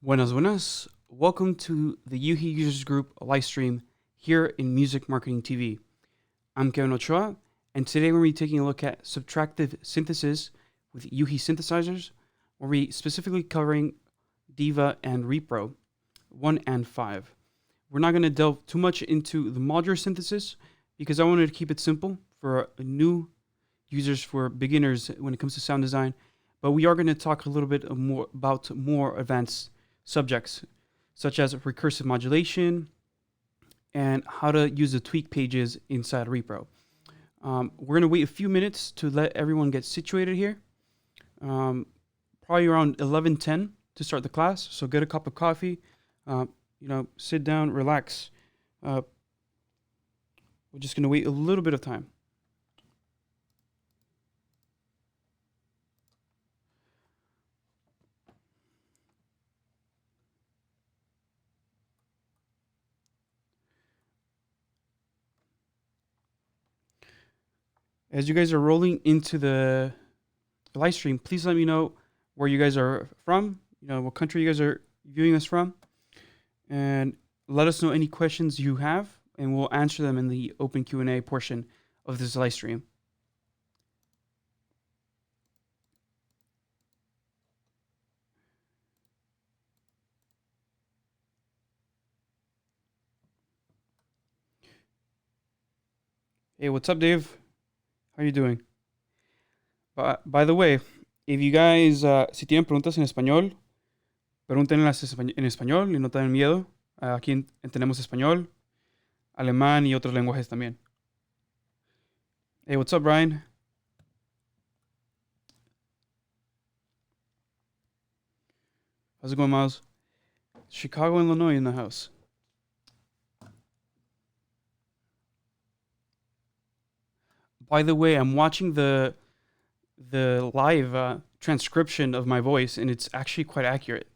Buenas, buenas. Welcome to the Yuhi Users Group live stream here in Music Marketing TV. I'm Kevin Ochoa, and today we're going to be taking a look at subtractive synthesis with Yuhi synthesizers, where we specifically covering Diva and Repro 1 and 5. We're not going to delve too much into the modular synthesis because I wanted to keep it simple for new users, for beginners when it comes to sound design, but we are going to talk a little bit more about more advanced subjects, such as recursive modulation and how to use the tweak pages inside Repro. We're going to wait a few minutes to let everyone get situated here. Probably around 11:10 to start the class, so get a cup of coffee, sit down, relax. We're just going to wait a little bit of time. As you guys are rolling into the live stream, please let me know where you guys are from, what country you guys are viewing us from, and let us know any questions you have, and we'll answer them in the open Q&A portion of this live stream. Hey, what's up, Dave? How are you doing? By the way, if you guys, si tienen preguntas en español, pregúntenlas en español y no tengan miedo. Aquí tenemos español, alemán y otros lenguajes también. Hey, what's up, Brian? How's it going, Miles? Chicago, Illinois in the house. By the way, I'm watching the live transcription of my voice, and it's actually quite accurate.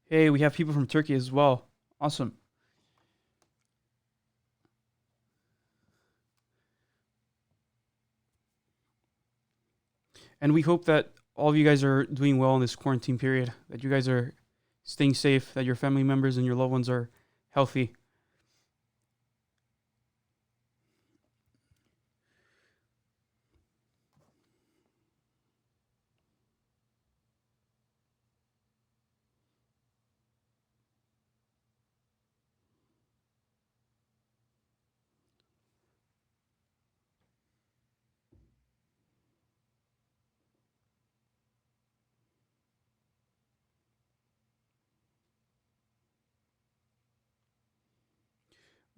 Hey, we have people from Turkey as well. Awesome. And we hope that all of you guys are doing well in this quarantine period, that you guys are staying safe, that your family members and your loved ones are healthy.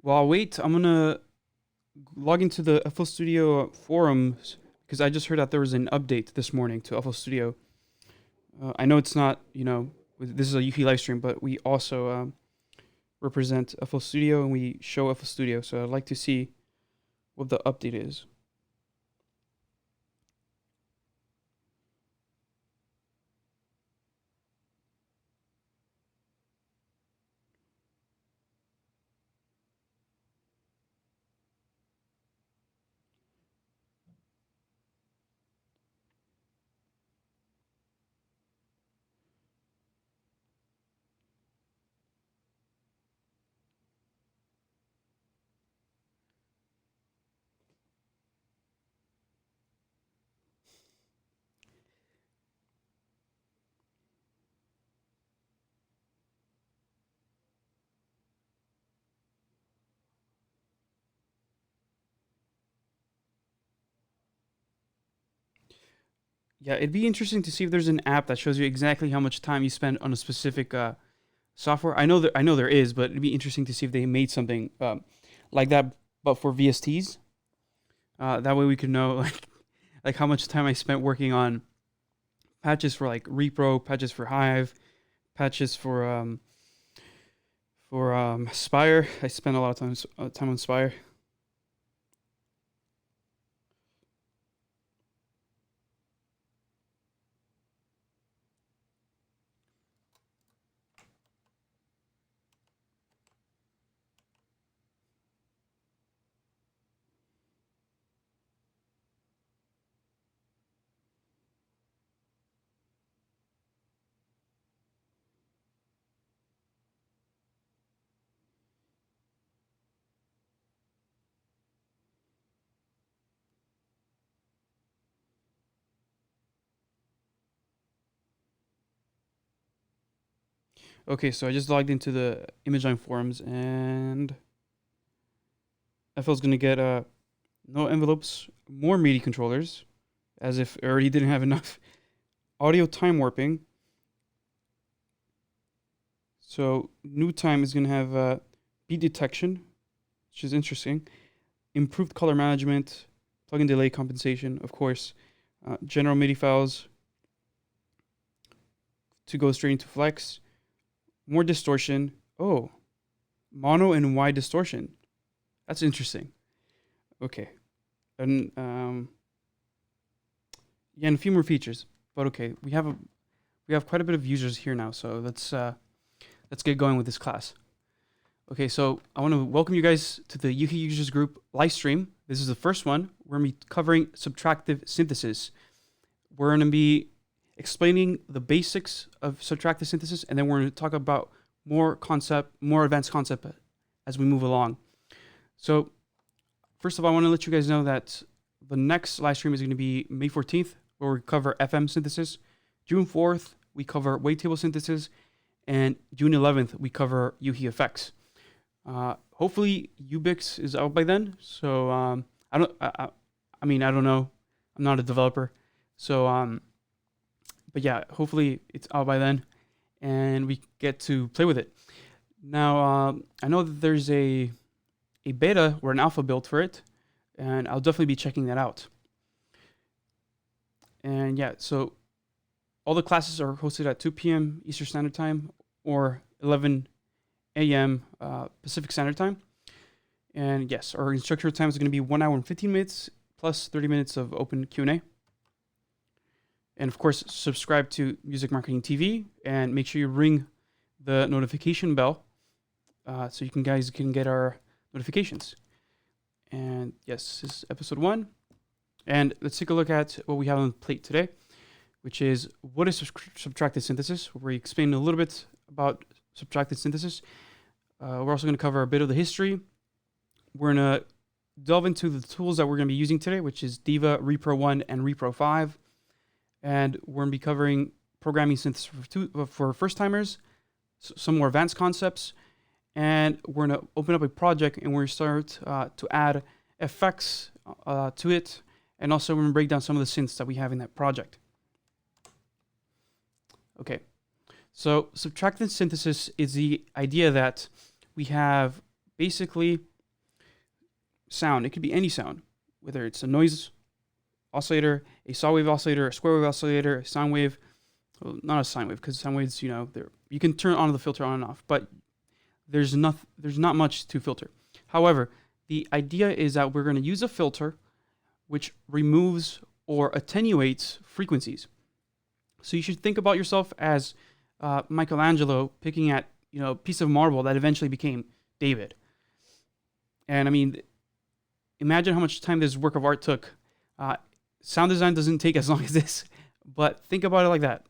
While I wait, I'm going to log into the FL Studio forums because I just heard that there was an update this morning to FL Studio. I know it's not, this is a Yuki live stream, but we also represent FL Studio and we show FL Studio. So I'd like to see what the update is. Yeah, it'd be interesting to see if there's an app that shows you exactly how much time you spend on a specific software. I know there is, but it'd be interesting to see if they made something like that, but for VSTs. That way we could know like how much time I spent working on patches for like repro, patches for Hive, patches for Spire. I spent a lot of time on Spire. Okay, so I just logged into the ImageLine forums, and FL's gonna get no envelopes, more MIDI controllers, as if it already didn't have enough. Audio time warping. So new time is gonna have beat detection, which is interesting. Improved color management, plugin delay compensation, of course. General MIDI files to go straight into Flex. More distortion. Oh, mono and wide distortion. That's interesting. Okay. And yeah, and a few more features. But okay, we have quite a bit of users here now, so let's get going with this class. Okay, so I want to welcome you guys to the Yuhi Users Group live stream. This is the first one. We're going to be covering subtractive synthesis. We're going to be explaining the basics of subtractive synthesis, and then we're going to talk about more advanced concept as we move along. So first of all, I want to let you guys know that the next live stream is going to be May 14th, where we cover FM synthesis. June 4th, we cover wavetable synthesis. And June 11th, we cover Yuhi effects. Hopefully, Ubix is out by then. So I don't know. I'm not a developer. So but yeah, hopefully it's out by then, and we get to play with it. Now I know that there's a beta or an alpha build for it, and I'll definitely be checking that out. And yeah, so all the classes are hosted at 2 p.m. Eastern Standard Time or 11 a.m. Pacific Standard Time. And yes, our instructor time is going to be 1 hour and 15 minutes plus 30 minutes of open Q&A. And of course, subscribe to Music Marketing TV and make sure you ring the notification bell so you guys can get our notifications. And yes, this is episode 1. And let's take a look at what we have on the plate today, which is what is subtractive synthesis. Where we explain a little bit about subtractive synthesis. We're also going to cover a bit of the history. We're going to delve into the tools that we're going to be using today, which is Diva, Repro 1, and Repro 5. And we're going to be covering programming synthesis for first-timers, some more advanced concepts, and we're going to open up a project and we're going to start to add effects to it, and also we're going to break down some of the synths that we have in that project. Okay, so subtractive synthesis is the idea that we have basically sound. It could be any sound, whether it's a noise oscillator, a saw wave oscillator, a square wave oscillator, a sine wave. Well, not a sine wave, because sine waves, you can turn on the filter on and off, but there's not much to filter. However, the idea is that we're going to use a filter which removes or attenuates frequencies. So you should think about yourself as Michelangelo picking at a piece of marble that eventually became David. And I mean, imagine how much time this work of art took. Sound design doesn't take as long as this, but think about it like that.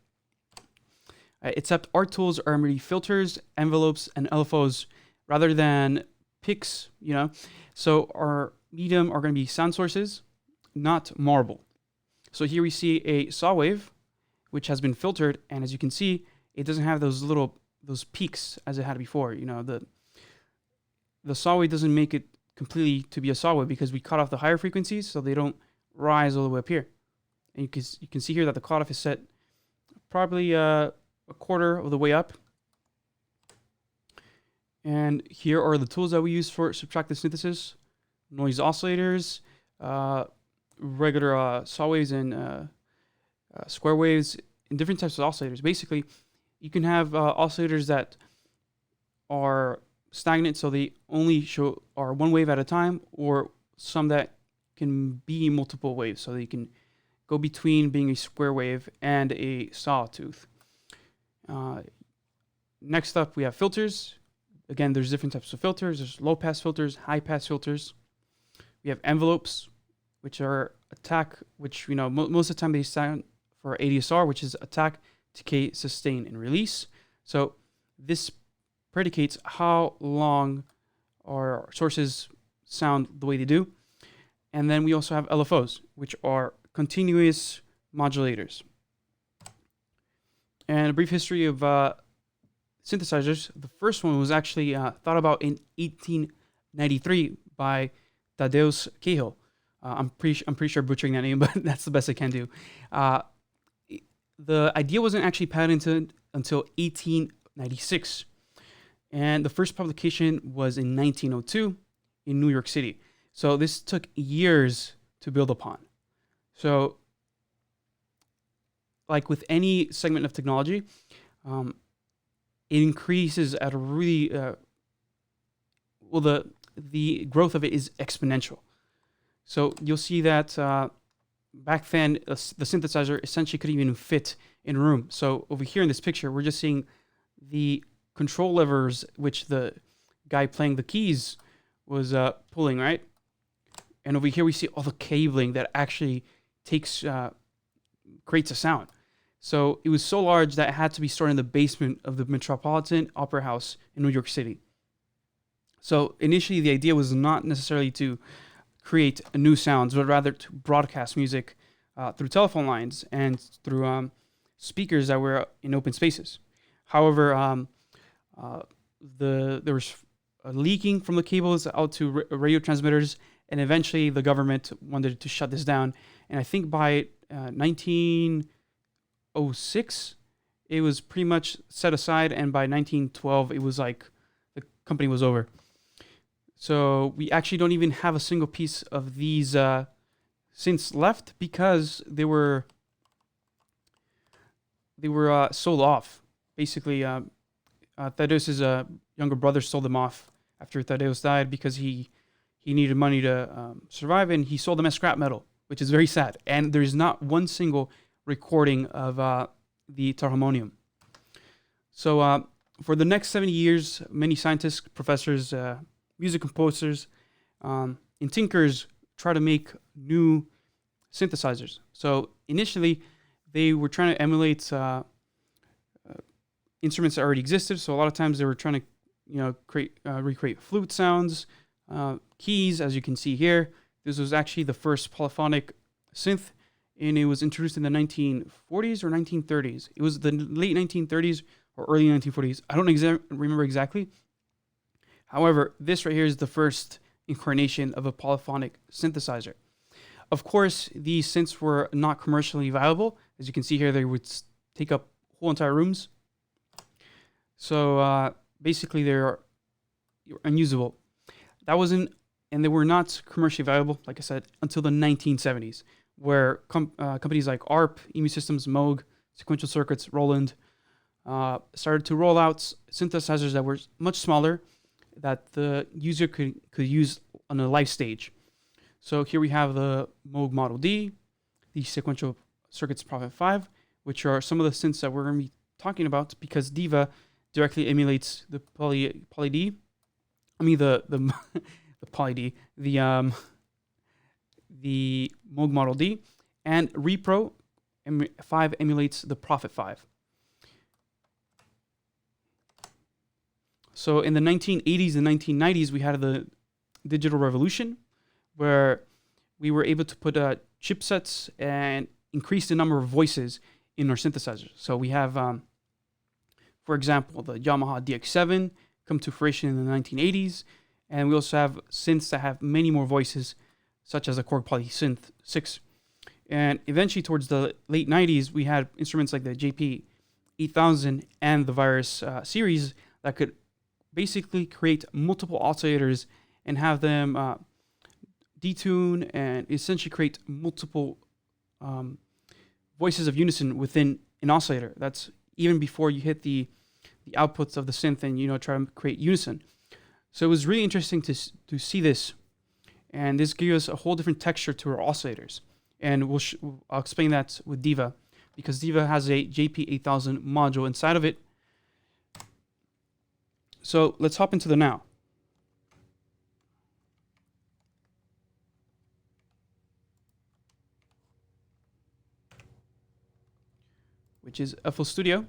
Except our tools are merely filters, envelopes, and LFOs rather than picks, So our medium are going to be sound sources, not marble. So here we see a saw wave, which has been filtered, and as you can see, it doesn't have those peaks as it had before. The saw wave doesn't make it completely to be a saw wave because we cut off the higher frequencies, so they don't rise all the way up here. And you can see here that the cutoff is set probably a quarter of the way up. And here are the tools that we use for subtractive synthesis: noise oscillators, regular saw waves and square waves, and different types of oscillators. Basically, you can have oscillators that are stagnant, so they only are one wave at a time, or some that can be multiple waves, so they can go between being a square wave and a sawtooth. Next up, we have filters. Again, there's different types of filters. There's low-pass filters, high-pass filters. We have envelopes, which are attack, which, most of the time they stand for ADSR, which is attack, decay, sustain, and release. So this predicates how long our sources sound the way they do. And then we also have LFOs, which are continuous modulators. And a brief history of synthesizers. The first one was actually thought about in 1893 by Tadeusz Cahill. I'm pretty sure butchering that name, but that's the best I can do. The idea wasn't actually patented until 1896, and the first publication was in 1902 in New York City. So this took years to build upon. So, like with any segment of technology, it increases at a really the growth of it is exponential. So you'll see that back then the synthesizer essentially couldn't even fit in a room. So over here in this picture, we're just seeing the control levers which the guy playing the keys was pulling, right? And over here we see all the cabling that actually creates a sound. So it was so large that it had to be stored in the basement of the Metropolitan Opera House in New York City. So initially the idea was not necessarily to create new sounds, but rather to broadcast music through telephone lines and through speakers that were in open spaces. However, there was leaking from the cables out to radio transmitters, and eventually the government wanted to shut this down. And I think by 1906, it was pretty much set aside, and by 1912, it was like the company was over. So we actually don't even have a single piece of these synths left because they were sold off. Basically, Thaddeus's younger brother sold them off after Thaddeus died because he needed money to survive, and he sold them as scrap metal, which is very sad. And there's not one single recording of the tarharmonium. So for the next 70 years, many scientists, professors, music composers, and tinkers try to make new synthesizers. So initially, they were trying to emulate instruments that already existed. So a lot of times they were trying to, recreate flute sounds, keys, as you can see here. This was actually the first polyphonic synth, and it was introduced in the 1940s or 1930s. It was the late 1930s or early 1940s. I don't remember exactly. However, this right here is the first incarnation of a polyphonic synthesizer. Of course, these synths were not commercially viable. As you can see here, they would take up whole entire rooms. So basically, they're unusable. And they were not commercially viable, like I said, until the 1970s, where companies like ARP, EMU Systems, Moog, Sequential Circuits, Roland started to roll out synthesizers that were much smaller, that the user could use on a live stage. So here we have the Moog Model D, the Sequential Circuits Prophet 5, which are some of the synths that we're going to be talking about because Diva directly emulates the Poly D. I mean the Poly D, the Moog Model D, and Repro 5 emulates the Prophet 5. So in the 1980s and 1990s, we had the digital revolution, where we were able to put chipsets and increase the number of voices in our synthesizers. So we have, for example, the Yamaha DX7 come to fruition in the 1980s, and we also have synths that have many more voices, such as the Korg Poly Synth 6. And eventually, towards the late 90s, we had instruments like the JP 8000 and the Virus series that could basically create multiple oscillators and have them detune and essentially create multiple voices of unison within an oscillator. That's even before you hit the outputs of the synth and try to create unison. So it was really interesting to see this, and this gives us a whole different texture to our oscillators. And I'll explain that with Diva, because Diva has a JP8000 module inside of it. So let's hop into the now. Which is FL Studio.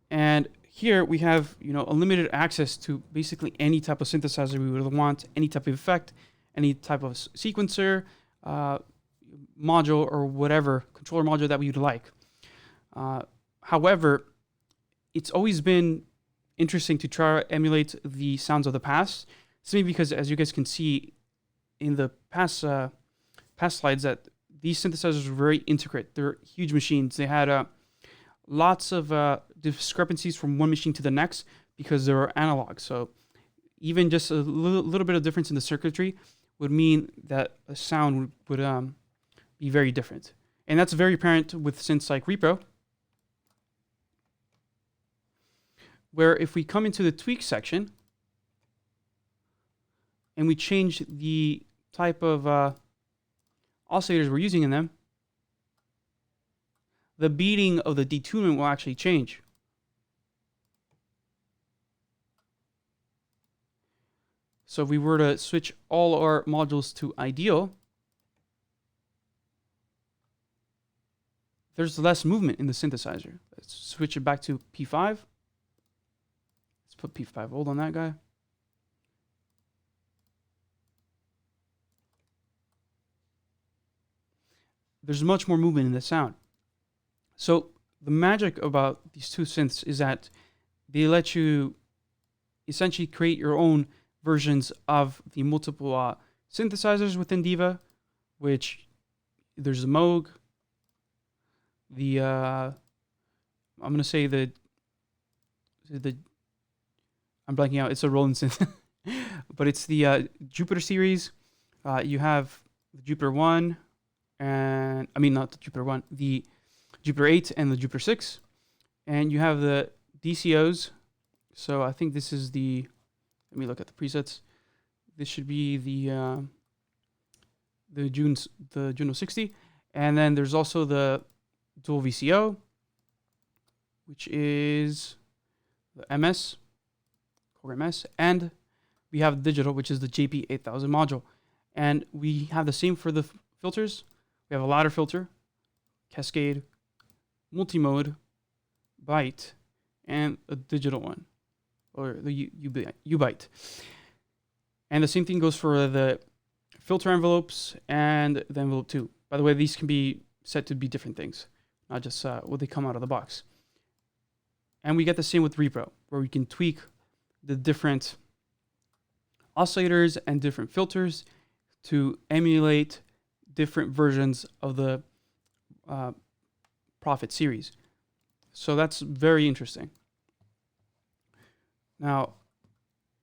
And here we have, unlimited access to basically any type of synthesizer we would want, any type of effect, any type of sequencer, module, or whatever controller module that we would like. However, it's always been interesting to try to emulate the sounds of the past, simply because, as you guys can see in the past slides, that these synthesizers were very intricate. They're huge machines. They had lots of discrepancies from one machine to the next because they were analog. So even just a little bit of difference in the circuitry would mean that a sound would be very different. And that's very apparent with synths like Repro, where if we come into the tweak section and we change the type of oscillators we're using in them, the beating of the detunement will actually change. So if we were to switch all our modules to ideal, there's less movement in the synthesizer. Let's switch it back to P5. Let's put P5 hold on that guy. There's much more movement in the sound. So the magic about these two synths is that they let you essentially create your own versions of the multiple synthesizers within Diva, which there's the Moog, the I'm gonna say the I'm blanking out. It's a Roland synth, but it's the Jupiter series. You have the Jupiter 1, and I mean not the Jupiter 1, the Jupiter 8 and the Jupiter 6, and you have the DCOs. So I think this is the. Let me look at the presets. This should be the Juno 60, and then there's also the dual VCO, which is the MS, Core MS, and we have digital, which is the JP8000 module. And we have the same for the filters. We have a ladder filter, cascade, multi-mode, byte, and a digital one, or the U-byte. And the same thing goes for the filter envelopes and the envelope 2. By the way, these can be set to be different things, not just what they come out of the box. And we get the same with Repro, where we can tweak the different oscillators and different filters to emulate different versions of the Prophet series. So that's very interesting. Now,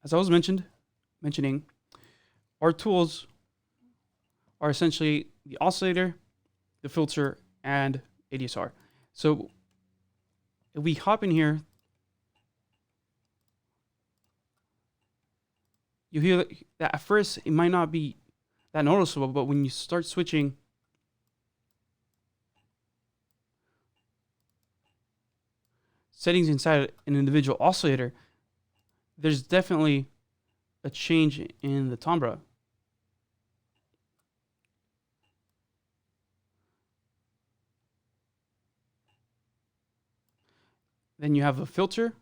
as I was mentioning, our tools are essentially the oscillator, the filter, and ADSR. So if we hop in here, you hear that at first it might not be that noticeable, but when you start switching settings inside an individual oscillator, there's definitely a change in the timbre. Then you have a filter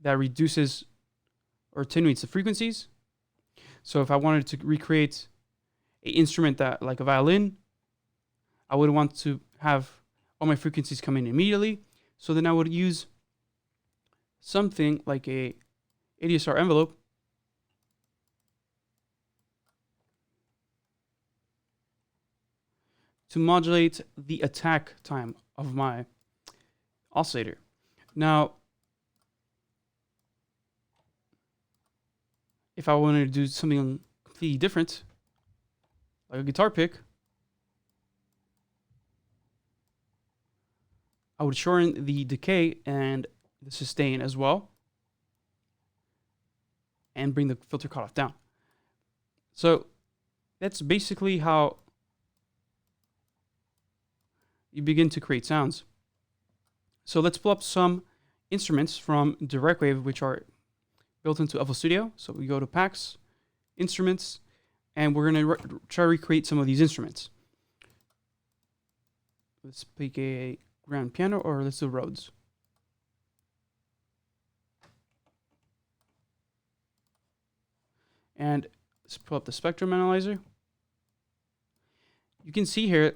that reduces or attenuates the frequencies. So if I wanted to recreate an instrument that, like a violin, I would want to have all my frequencies come in immediately. So then I would use something like a ADSR envelope to modulate the attack time of my oscillator. Now, if I wanted to do something completely different, like a guitar pick, I would shorten the decay and the sustain as well, and bring the filter cutoff down. So that's basically how you begin to create sounds. So let's pull up some instruments from Direct Wave, which are built into FL Studio. So we go to Packs, Instruments, and we're going to try to recreate some of these instruments. Let's pick a grand piano, or let's do Rhodes. And let's pull up the spectrum analyzer. You can see here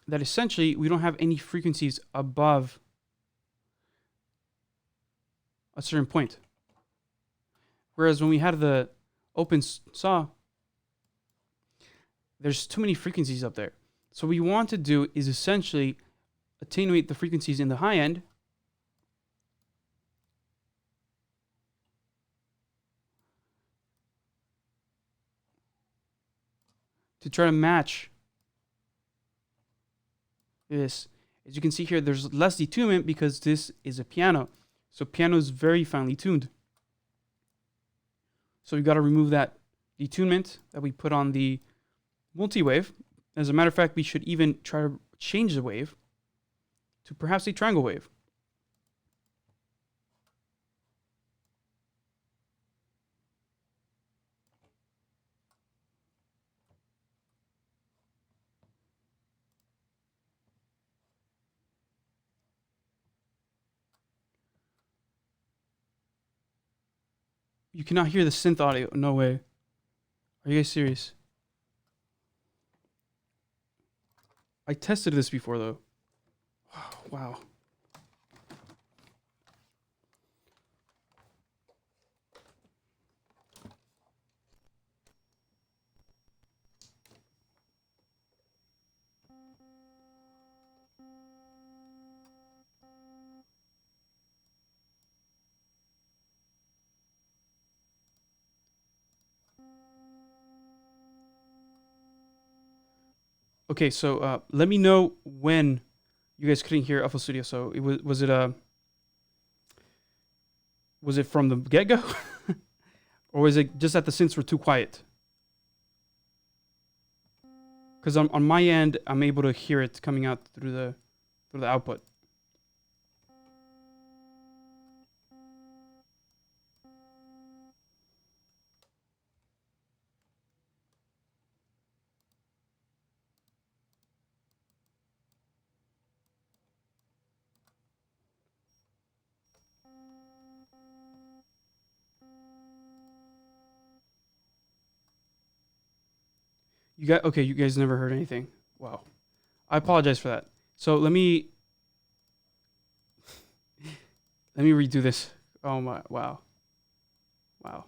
that essentially we don't have any frequencies above a certain point. Whereas when we had the open saw, there's too many frequencies up there. So what we want to do is essentially attenuate the frequencies in the high end to try to match this. As you can see here, there's less detunement because this is a piano. So piano is very finely tuned. So we've got to remove that detunement that we put on the multi-wave. As a matter of fact, we should even try to change the wave to perhaps a triangle wave. You cannot hear the synth audio. No way. Are you guys serious? I tested this before, though. Wow. Okay, so let me know when you guys couldn't hear FL Studio. So it was it from the get-go? Or was it just that the synths were too quiet? Because on my end, I'm able to hear it coming out through the output. You guys never heard anything. Wow. I apologize for that. So let me redo this. Oh my, wow. Wow.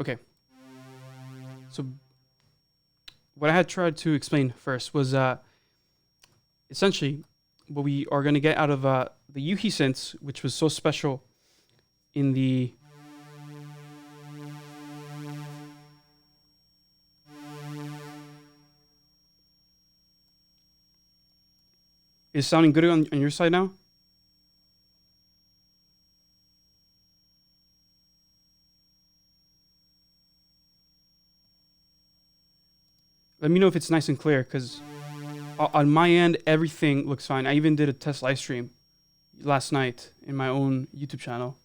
Okay. So what I had tried to explain first was essentially what we are going to get out of the Yuhi synths, which was so special in the Is sounding good on your side now? Let me know if it's nice and clear, because on my end, everything looks fine. I even did a test live stream last night in my own YouTube channel.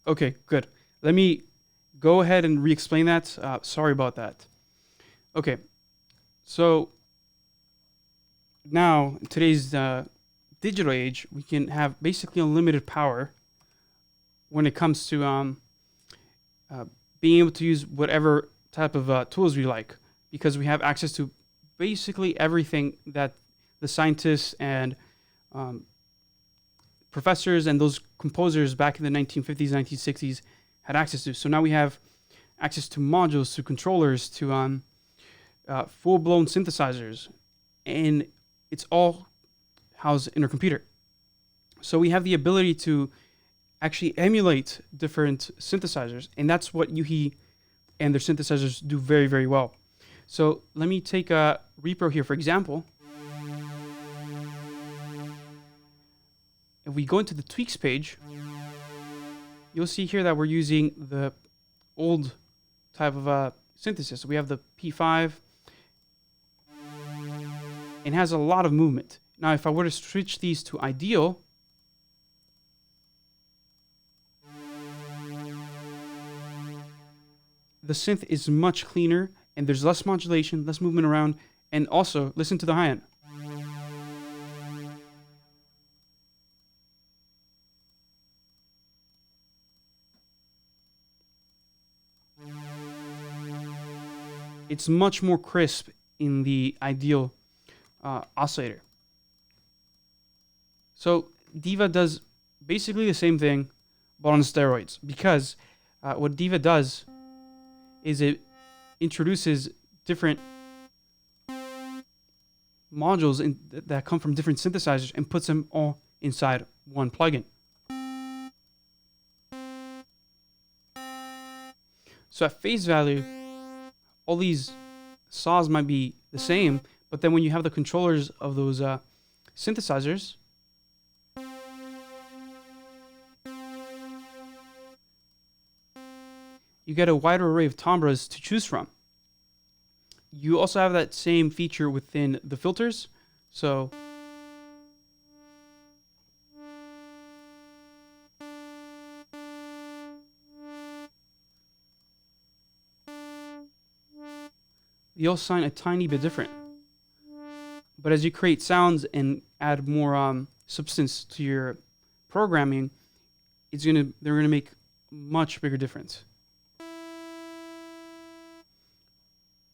Okay, good. Let me go ahead and re-explain that. Sorry about that. Okay, so now in today's digital age, we can have basically unlimited power when it comes to being able to use whatever type of tools we like, because we have access to basically everything that the scientists and professors and those composers back in the 1950s, 1960s had access to. So now we have access to modules, to controllers, to full-blown synthesizers, and it's all housed in our computer. So we have the ability to actually emulate different synthesizers, and that's what Yuhi and their synthesizers do very, very well. So let me take a repro here, for example. If we go into the tweaks page, you'll see here that we're using the old type of synthesis. We have the P5. It has a lot of movement. Now, if I were to switch these to ideal, the synth is much cleaner and there's less modulation, less movement around, and also listen to the high end. It's much more crisp in the ideal oscillator. So Diva does basically the same thing, but on steroids, because what Diva does is it introduces different modules that come from different synthesizers and puts them all inside one plugin. So at face value, all these saws might be the same, but then when you have the controllers of those synthesizers, you get a wider array of timbres to choose from. You also have that same feature within the filters. So they all sound a tiny bit different. But as you create sounds and add more substance to your programming, they're gonna make much bigger difference.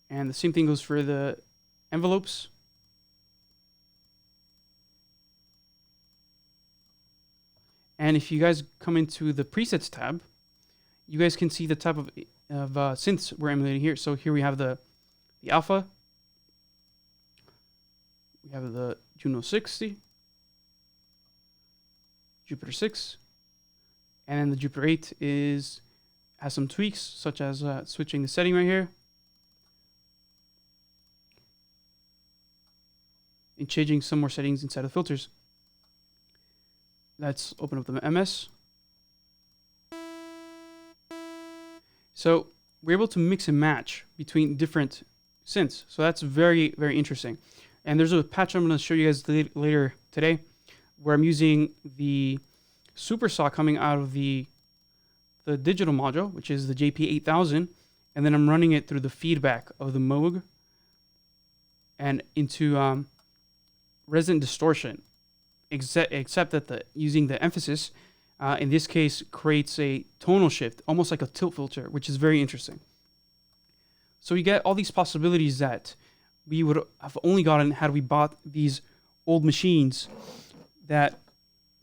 And the same thing goes for the envelopes. And if you guys come into the presets tab, you guys can see the type of synths we're emulating here. So here we have the Alpha. We have the Juno 60, Jupiter 6, and then the Jupiter 8 has some tweaks, such as switching the setting right here and changing some more settings inside of the filters. Let's open up the MS. So we're able to mix and match between different synths. So that's very, very interesting. And there's a patch I'm going to show you guys later today where I'm using the super saw coming out of the digital module, which is the JP8000, and then I'm running it through the feedback of the Moog and into resonant distortion, except that using the emphasis in this case creates a tonal shift, almost like a tilt filter, which is very interesting. So you get all these possibilities that we would have only gotten had we bought these old machines that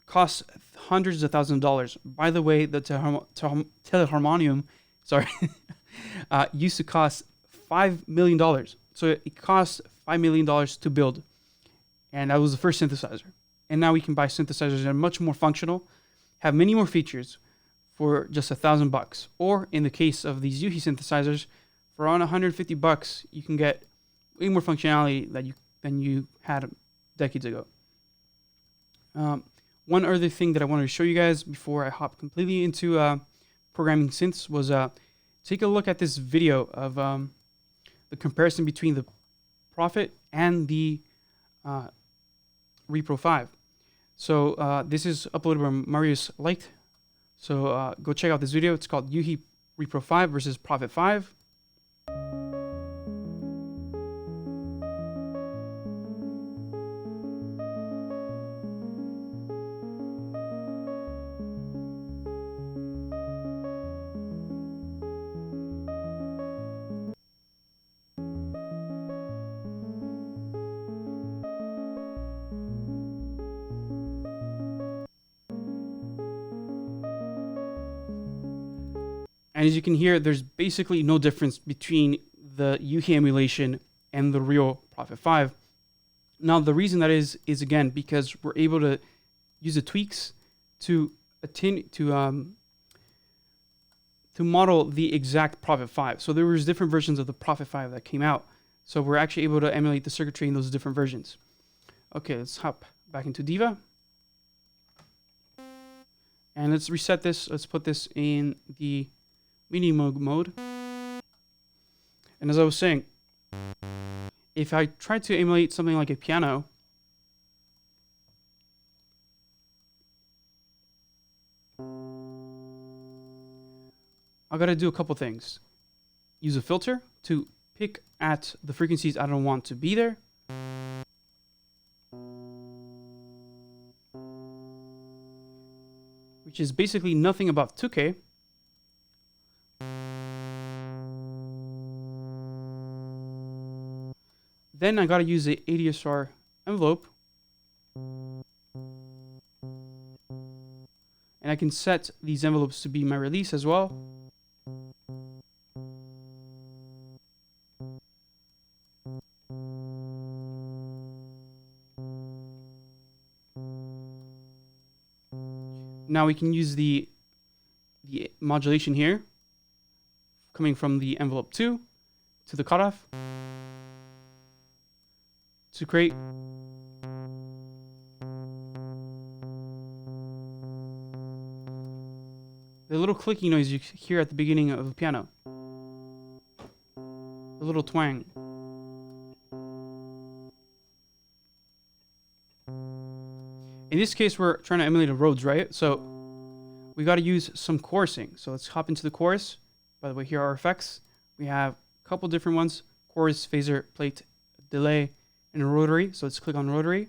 cost hundreds of thousands of dollars. By the way, the Teleharmonium, used to cost $5 million. So it cost $5 million to build. And that was the first synthesizer. And now we can buy synthesizers that are much more functional, have many more features for just $1,000. Or in the case of these Yuhi synthesizers, for around $150, you can get way more functionality than you had decades ago. One other thing that I wanted to show you guys before I hop completely into programming synths was take a look at this video of the comparison between the Prophet and the Repro 5. So this is uploaded by Marius Leicht. So go check out this video. It's called Yuhi Repro 5 versus Prophet 5. And as you can hear, there's basically no difference between the UHI emulation and the real Prophet 5. Now, the reason that is again, because we're able to use the tweaks to model the exact Prophet 5. So there was different versions of the Prophet 5 that came out. So we're actually able to emulate the circuitry in those different versions. Okay, let's hop back into Diva. And let's reset this. Let's put this in the minimum mode. And as I was saying, if I try to emulate something like a piano, I gotta do a couple things. Use a filter to pick at the frequencies I don't want to be there. Which is basically nothing above 2K. Then I gotta use the ADSR envelope. And I can set these envelopes to be my release as well. Now we can use the modulation here, coming from the envelope 2 to the cutoff, to create the little clicking noise you hear at the beginning of the piano. The little twang. In this case, we're trying to emulate a Rhodes, right? So we got to use some chorusing. So let's hop into the chorus. By the way, here are our effects. We have a couple different ones: chorus, phaser, plate, delay, and a rotary. So let's click on rotary.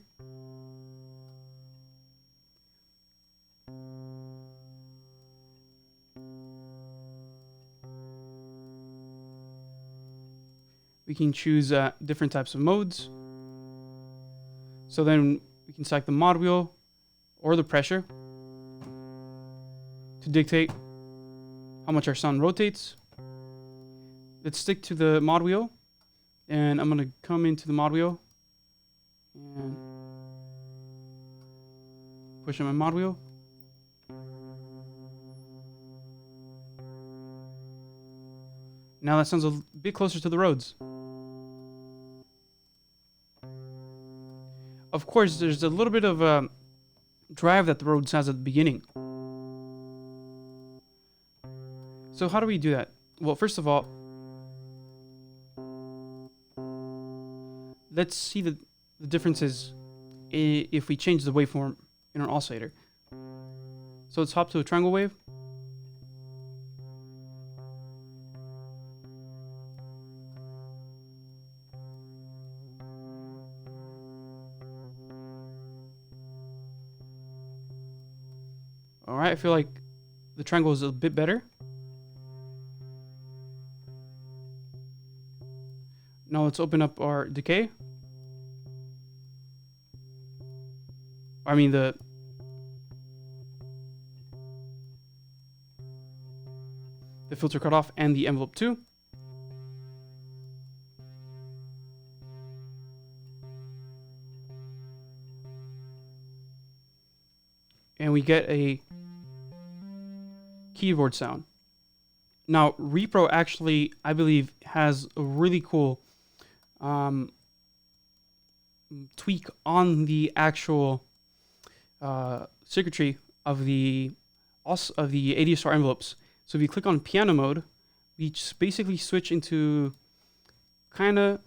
We can choose different types of modes. So then we can select the mod wheel or the pressure to dictate how much our sound rotates. Let's stick to the mod wheel, and I'm going to come into the mod wheel and push on my mod wheel. Now that sounds a bit closer to the Rhodes. Of course, there's a little bit of a drive that the Rhodes has at the beginning. So how do we do that? Well, first of all, let's see the differences if we change the waveform in our oscillator. So let's hop to a triangle wave. All right, I feel like the triangle is a bit better. Now let's open up our decay. I mean the filter cutoff and the envelope 2. And we get a keyboard sound. Now, Repro actually, I believe, has a really cool tweak on the actual circuitry of the ADSR envelopes. So if you click on piano mode, we just basically switch into kind of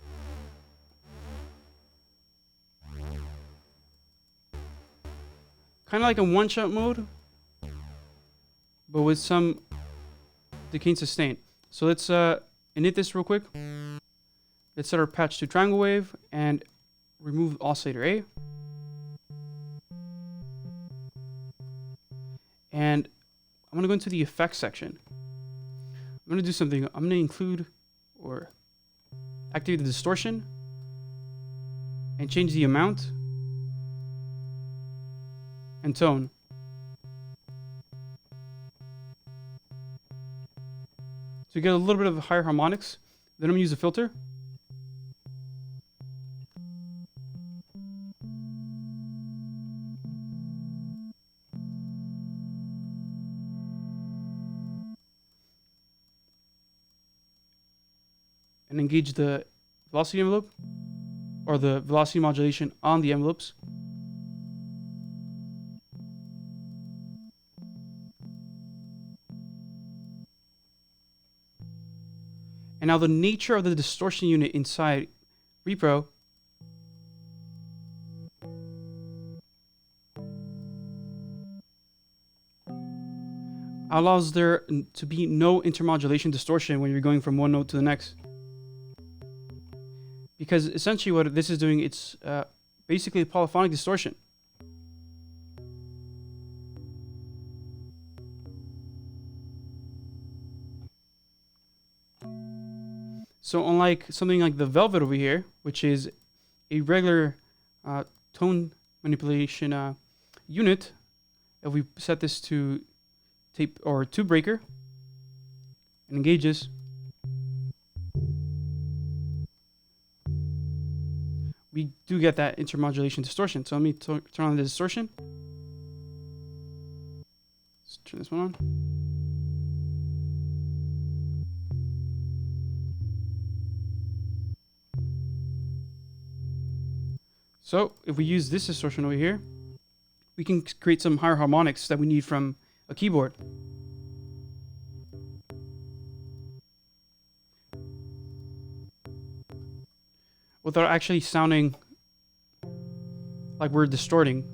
like a one-shot mode, but with some decay and sustain. So let's init this real quick. Let's set our patch to triangle wave and remove oscillator A. And I'm going to go into the effects section. I'm going to do something. I'm going to include or activate the distortion and change the amount and tone. to get a little bit of higher harmonics. Then I'm gonna use a filter. And engage the velocity envelope, or the velocity modulation on the envelopes. And now the nature of the distortion unit inside Repro allows there to be no intermodulation distortion when you're going from one note to the next. Because essentially what this is doing, it's basically a polyphonic distortion. So unlike something like the Velvet over here, which is a regular tone manipulation unit, if we set this to tape or tube breaker and engage this, we do get that intermodulation distortion. So let me turn on the distortion. Let's turn this one on. So if we use this distortion over here, we can create some higher harmonics that we need from a keyboard. Without actually sounding like we're distorting.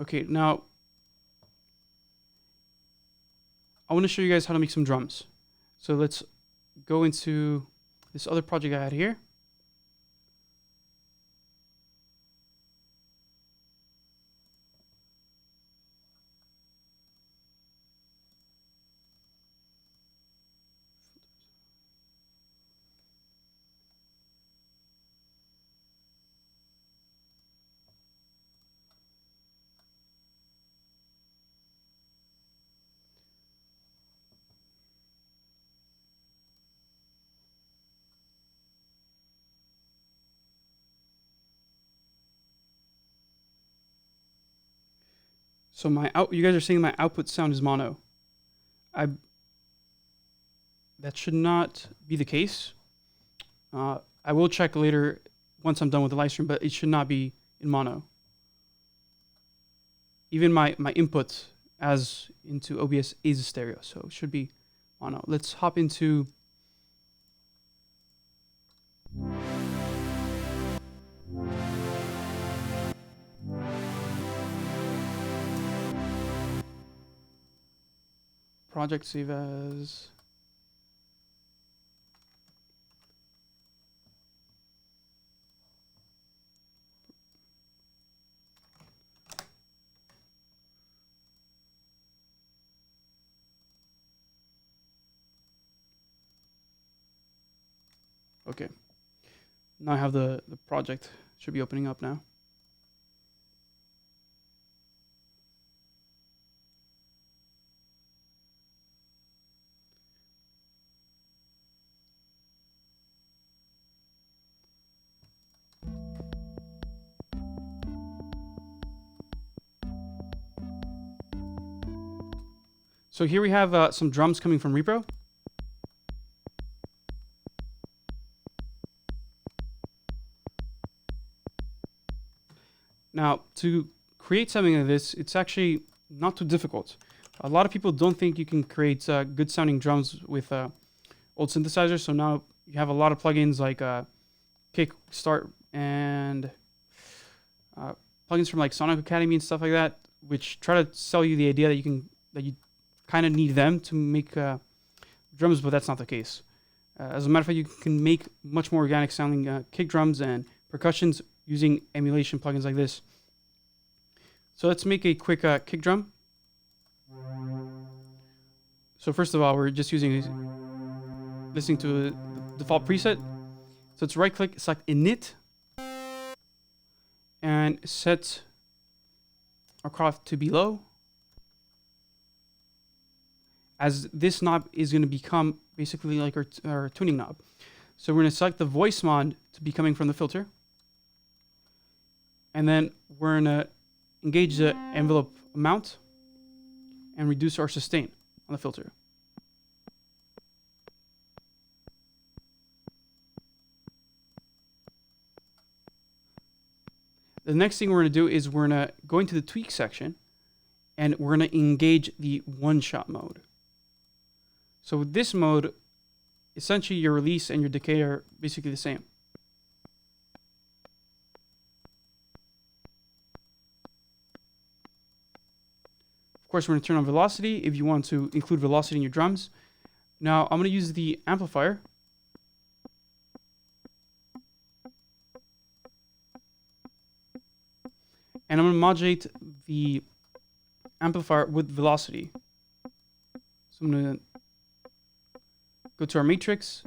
Okay, now I want to show you guys how to make some drums. So let's go into this other project I had here. So you guys are saying my output sound is mono. That should not be the case. I will check later once I'm done with the live stream, but it should not be in mono. Even my input as into OBS is stereo, so it should be mono. Let's hop into project, save as. Okay. Now I have the project. Should be opening up now. So here we have some drums coming from Repro. Now, to create something like this, it's actually not too difficult. A lot of people don't think you can create good sounding drums with old synthesizers. So now you have a lot of plugins like Kick, Start, and plugins from like Sonic Academy and stuff like that, which try to sell you the idea that you kind of need them to make drums, but that's not the case. As a matter of fact, you can make much more organic sounding kick drums and percussions using emulation plugins like this. So let's make a quick kick drum. So first of all, we're just listening to the default preset. So it's right click, select init, and set our crop to be low, as this knob is going to become basically like our tuning knob. So we're going to select the voice mod to be coming from the filter. And then we're going to engage the envelope amount and reduce our sustain on the filter. The next thing we're going to do is we're going to go into the tweak section and we're going to engage the one-shot mode. So with this mode, essentially your release and your decay are basically the same. Of course, we're going to turn on velocity if you want to include velocity in your drums. Now I'm going to use the amplifier. And I'm going to modulate the amplifier with velocity. So I'm going to go to our matrix,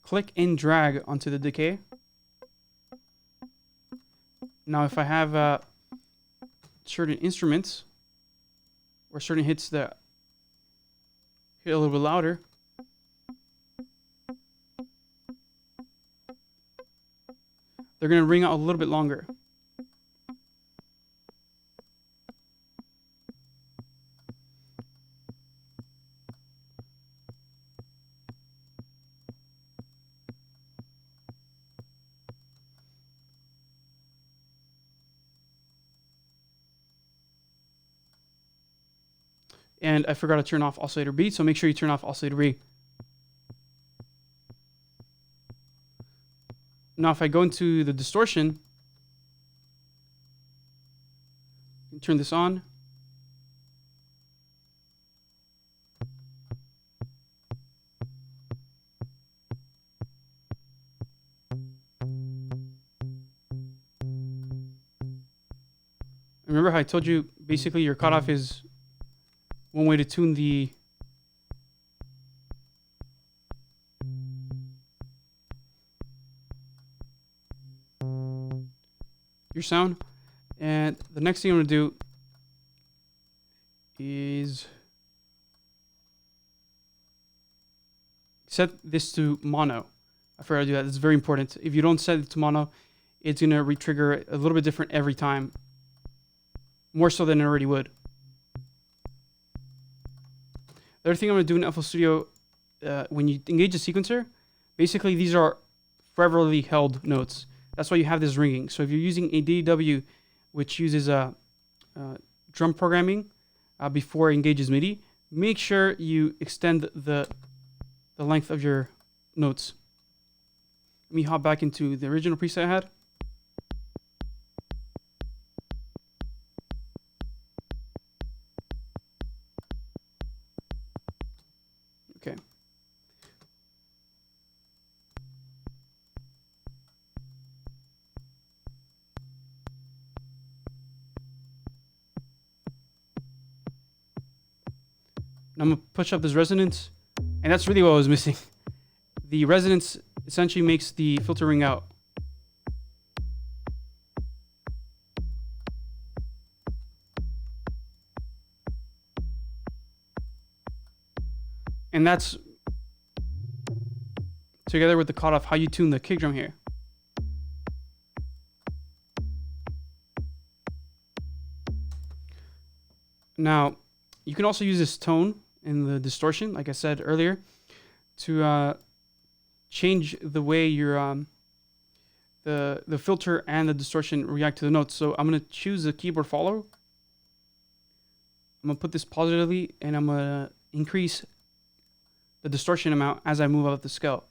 click and drag onto the decay. Now if I have certain instruments or certain hits that hit a little bit louder, they're going to ring out a little bit longer. And I forgot to turn off oscillator B, so make sure you turn off oscillator B. Now if I go into the distortion, turn this on. Remember how I told you basically your cutoff is one way to tune your sound. And the next thing I'm going to do is set this to mono. I forgot to do that. It's very important. If you don't set it to mono, it's going to re-trigger a little bit different every time. More so than it already would. The other thing I'm going to do in FL Studio, when you engage a sequencer, basically these are foreverly held notes. That's why you have this ringing. So if you're using a DAW, which uses drum programming before it engages MIDI, make sure you extend the length of your notes. Let me hop back into the original preset I had. Okay. Now I'm going to push up this resonance, and that's really what I was missing. The resonance essentially makes the filter ring out. And that's together with the cutoff, how you tune the kick drum here. Now, you can also use this tone in the distortion, like I said earlier, to change the way your the filter and the distortion react to the notes. So I'm going to choose the keyboard follow. I'm going to put this positively, and I'm going to increase the distortion amount as I move up the scale.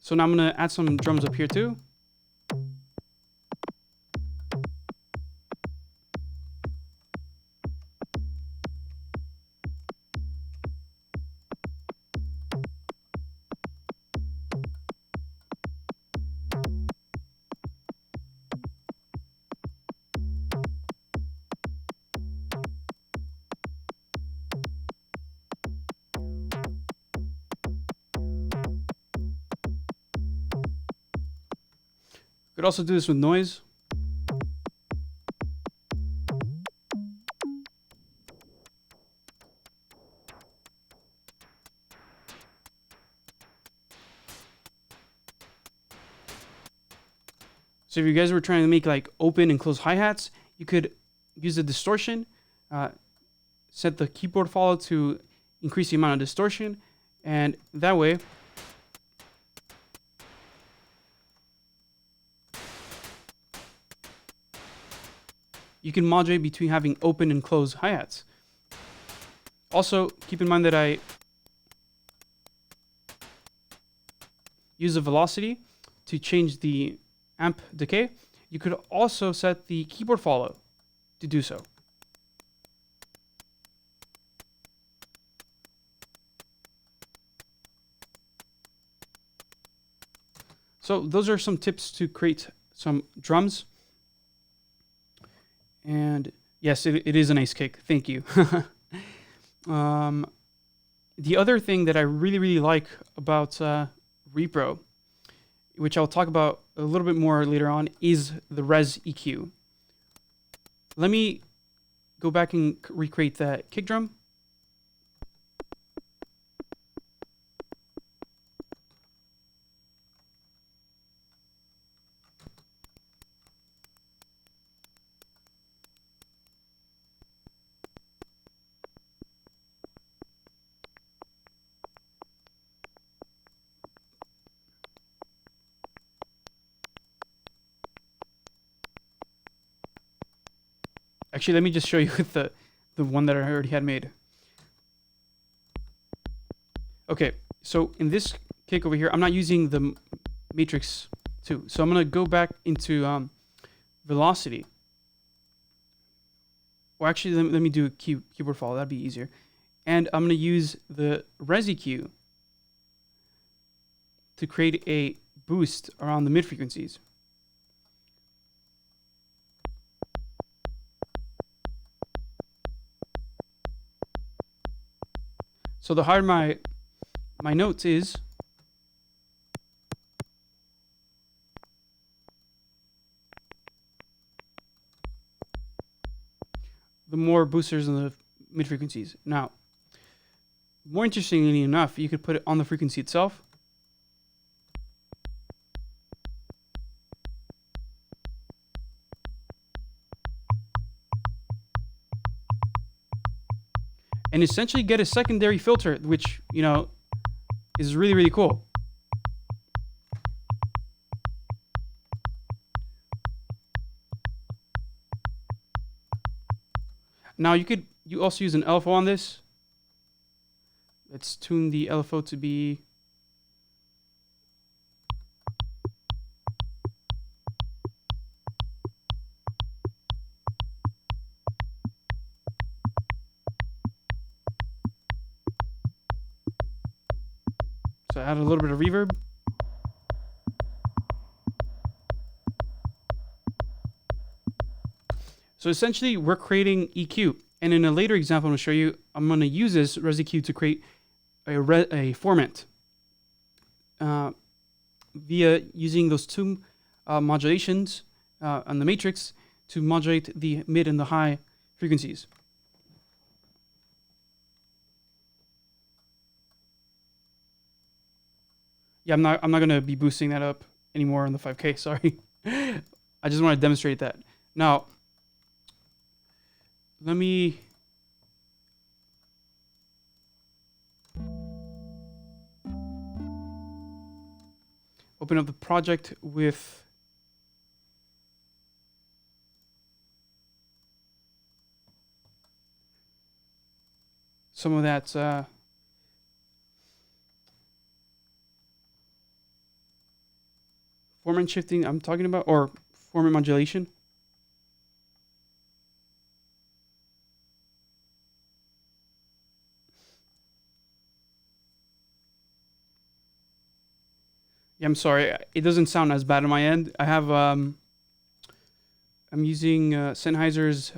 So now I'm going to add some drums up here too. Could also do this with noise. So if you guys were trying to make like open and close hi-hats, you could use the distortion, set the keyboard follow to increase the amount of distortion, and that way you can modulate between having open and closed hi-hats. Also, keep in mind that I use the velocity to change the amp decay. You could also set the keyboard follow to do so. So those are some tips to create some drums. And yes, it is a nice kick. Thank you. The other thing that I really like about Repro, which I'll talk about a little bit more later on, is the Res EQ. Let me go back and recreate that kick drum. Actually, let me just show you with the one that I already had made. Okay, so in this kick over here, I'm not using the matrix 2. So I'm going to go back into velocity. Or actually, let me do a keyboard follow. That'd be easier. And I'm going to use the Res EQ to create a boost around the mid frequencies. So the higher my notes is, the more boosters in the mid frequencies. Now, more interestingly enough, you could put it on the frequency itself. And essentially get a secondary filter, which, you know, is really cool. Now you also use an LFO on this. Let's tune the LFO to be so add a little bit of reverb. So essentially, we're creating EQ. And in a later example, I'm going to show you, I'm going to use this Res EQ to create a format via using those two modulations on the matrix to modulate the mid and the high frequencies. Yeah, I'm not going to be boosting that up anymore on the 5K. Sorry, I just want to demonstrate that. Now, let me open up the project with some of that format shifting I'm talking about, or format modulation. Yeah, I'm sorry. It doesn't sound as bad on my end. I have I'm using Sennheiser's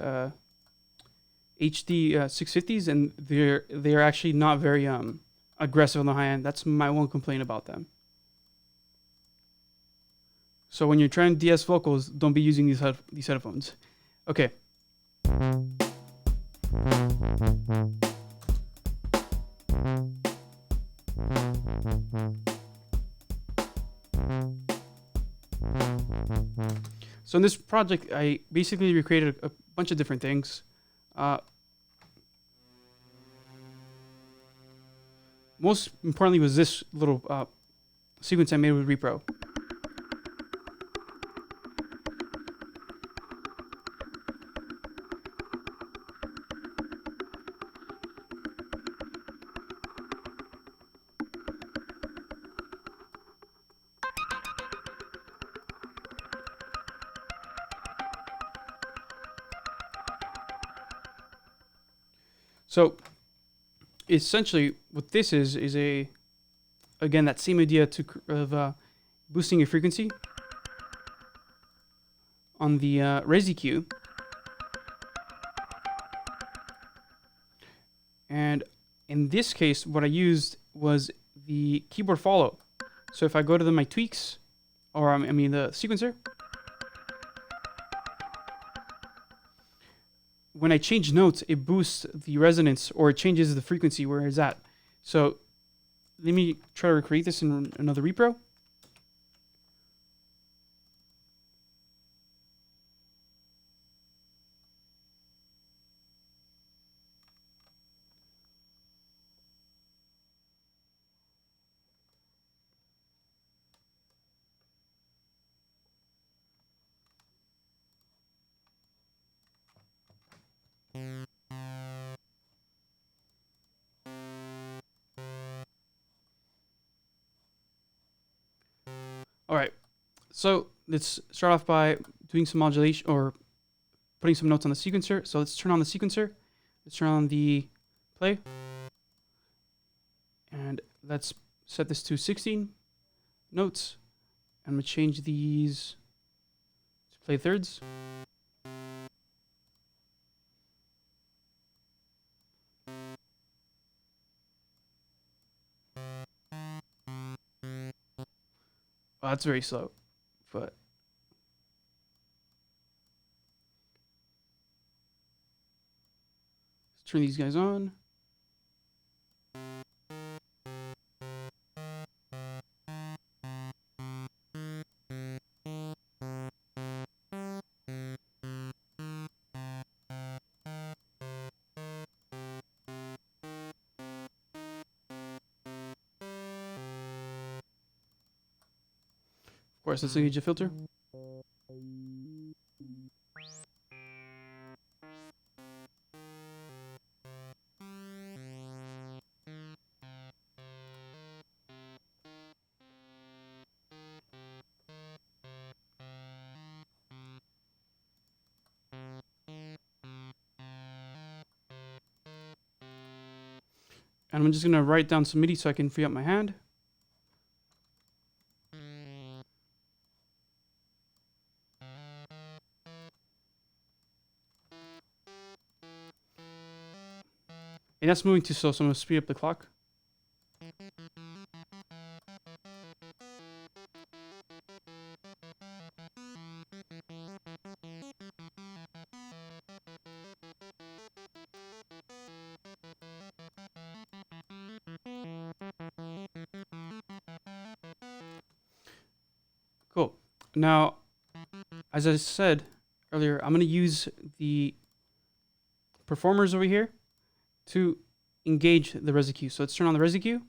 HD 650s, and they're actually not very aggressive on the high end. That's my one complaint about them. So when you're trying to DS vocals, don't be using these headphones. Okay. So in this project, I basically recreated a bunch of different things. Most importantly was this little sequence I made with repro. So essentially what this is again, that same idea of boosting your frequency on the Resi EQ. And in this case, what I used was the keyboard follow. So if I go to my tweaks, or I mean the sequencer, when I change notes, it boosts the resonance, or it changes the frequency where it's at. So let me try to recreate this in another repro. All right, so let's start off by doing some modulation or putting some notes on the sequencer. So let's turn on the sequencer. Let's turn on the play. And let's set this to 16 notes. I'm going to change these to play thirds. Well, that's very slow, but let's turn these guys on. Of course, let's engage a filter. And I'm just going to write down some MIDI so I can free up my hand. And that's moving too slow, so I'm going to speed up the clock. Cool. Now, as I said earlier, I'm going to use the performers over here to engage the Resi EQ. So let's turn on the Resi EQ.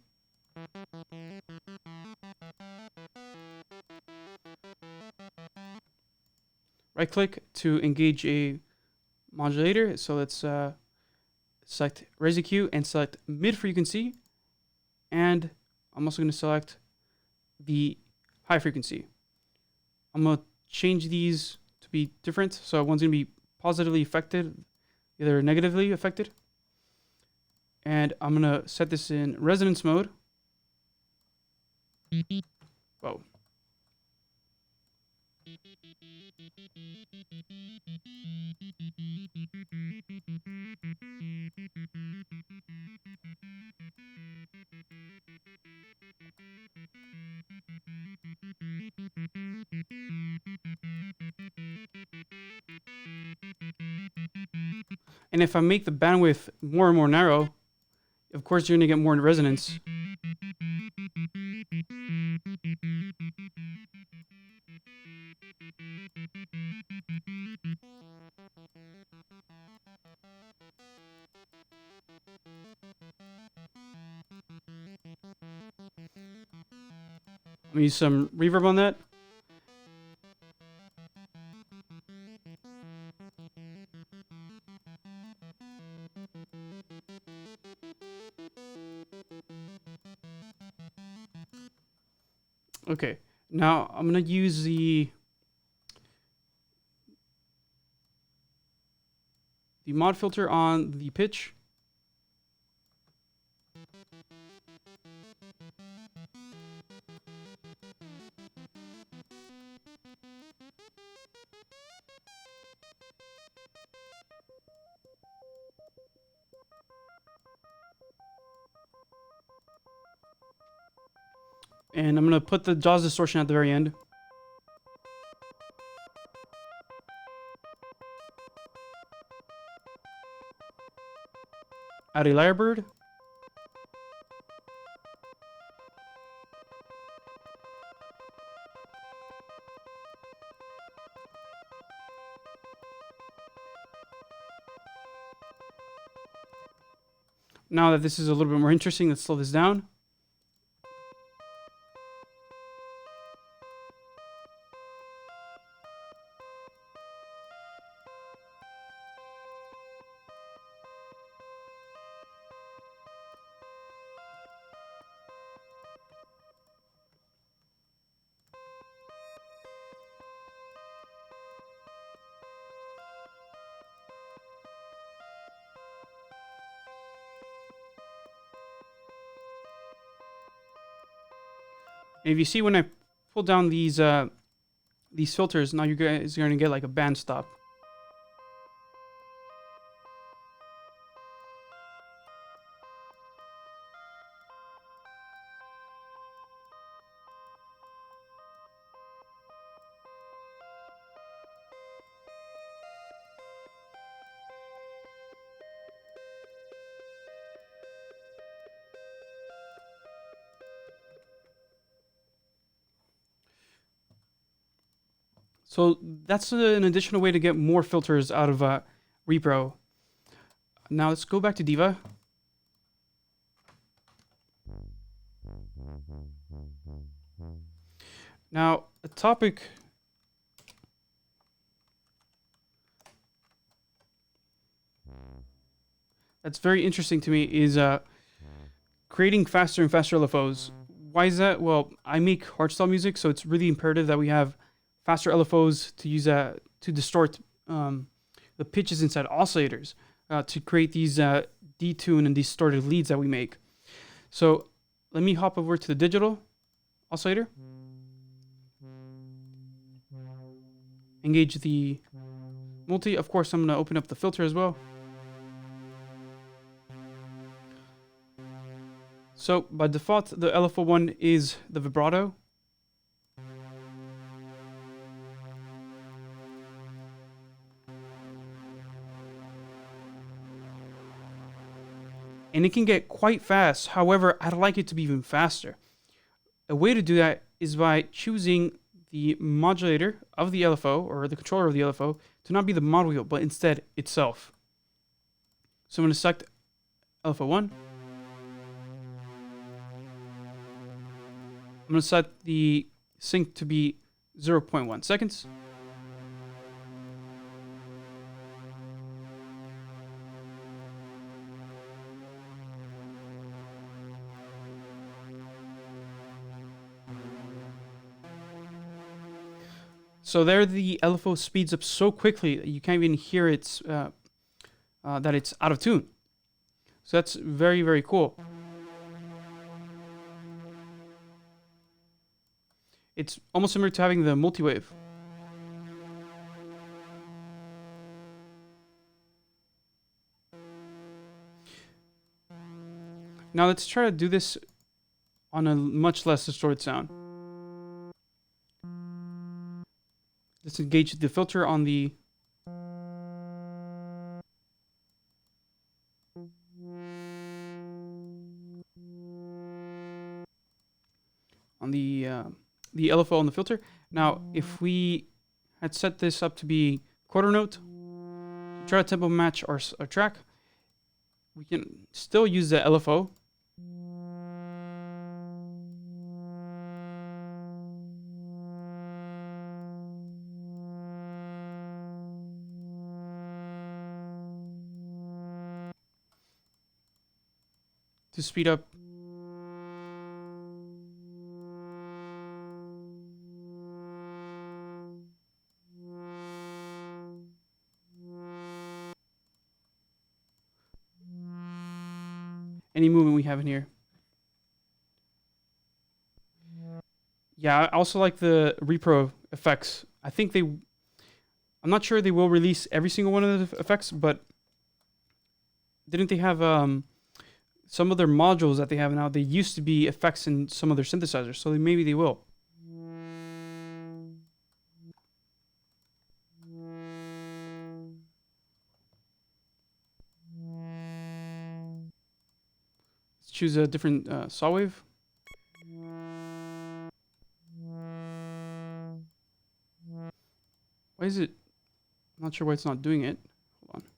Right click to engage a modulator. So let's select Resi EQ and select mid frequency. And I'm also going to select the high frequency. I'm going to change these to be different. So one's going to be positively affected, the other negatively affected. And I'm going to set this in resonance mode. Whoa. And if I make the bandwidth more and more narrow, of course you're going to get more resonance. Let me use some reverb on that. Okay, now I'm gonna use the mod filter on the pitch. And I'm gonna put the jaws distortion at the very end. Add a lyrebird. Now that this is a little bit more interesting, let's slow this down. And if you see when I pull down these filters, now you guys are gonna get like a band stop. So that's an additional way to get more filters out of Repro. Now let's go back to Diva. Now, a topic that's very interesting to me is creating faster and faster LFOs. Why is that? Well, I make hardstyle music, so it's really imperative that we have faster LFOs to use to distort the pitches inside oscillators to create these detune and distorted leads that we make. So let me hop over to the digital oscillator. Engage the multi. Of course, I'm going to open up the filter as well. So by default, the LFO1 is the vibrato. And it can get quite fast. However, I'd like it to be even faster. A way to do that is by choosing the modulator of the LFO, or the controller of the LFO, to not be the mod wheel, but instead itself. So I'm going to select LFO1. I'm going to set the sync to be 0.1 seconds. So there, the LFO speeds up so quickly that you can't even hear it's that it's out of tune. So that's very, very cool. It's almost similar to having the multi-wave. Now let's try to do this on a much less distorted sound. Let's engage the filter on the LFO on the filter. Now, if we had set this up to be quarter note, try to tempo match our track, we can still use the LFO. To speed up. Any movement we have in here. Yeah, I also like the repro effects. I'm not sure they will release every single one of the effects, but didn't they have some of their modules that they have now? They used to be effects in some of their synthesizers, so maybe they will. Let's choose a different saw wave. Why is it? I'm not sure why it's not doing it. Hold on.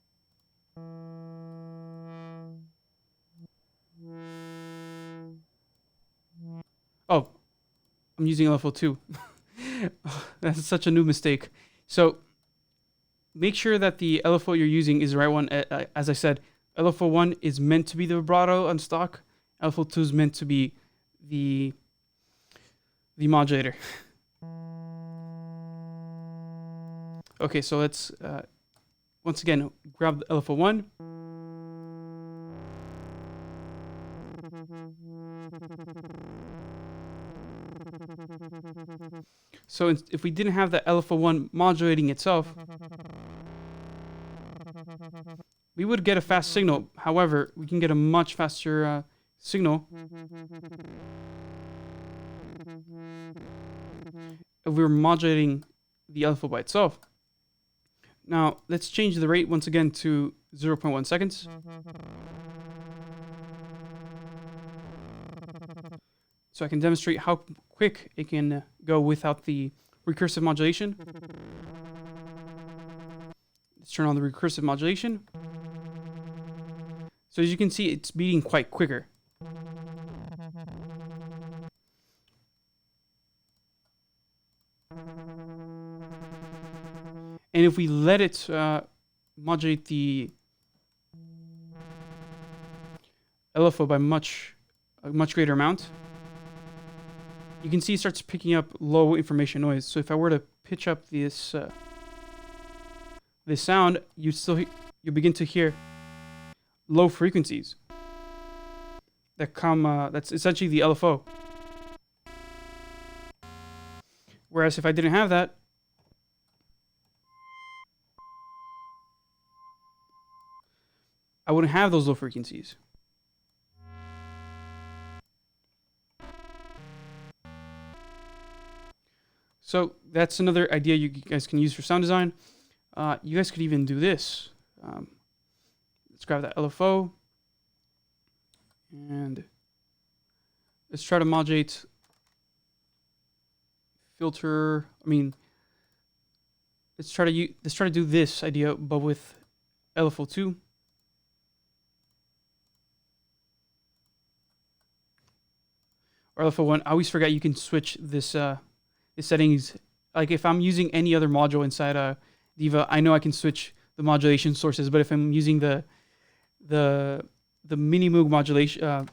Oh, I'm using LFO2. That's such a new mistake. So make sure that the LFO you're using is the right one. As I said, LFO1 is meant to be the vibrato on stock. LFO2 is meant to be the modulator. Okay, so let's once again grab the LFO1. So if we didn't have the LFO1 modulating itself, we would get a fast signal. However, we can get a much faster signal if we were modulating the LFO by itself. Now, let's change the rate once again to 0.1 seconds. So I can demonstrate how quick it can go without the recursive modulation. Let's turn on the recursive modulation. So as you can see, it's beating quite quicker. And if we let it modulate the LFO by a much greater amount, you can see it starts picking up low information noise. So if I were to pitch up this this sound, you begin to hear low frequencies that come. That's essentially the LFO. Whereas if I didn't have that, I wouldn't have those low frequencies. So that's another idea you guys can use for sound design. You guys could even do this. Let's grab that LFO and let's try to modulate filter. Let's try to do this idea, but with LFO2. Or LFO1. I always forget you can switch this the settings. Like if I'm using any other module inside Diva, I know I can switch the modulation sources. But if I'm using the Mini Moog modulation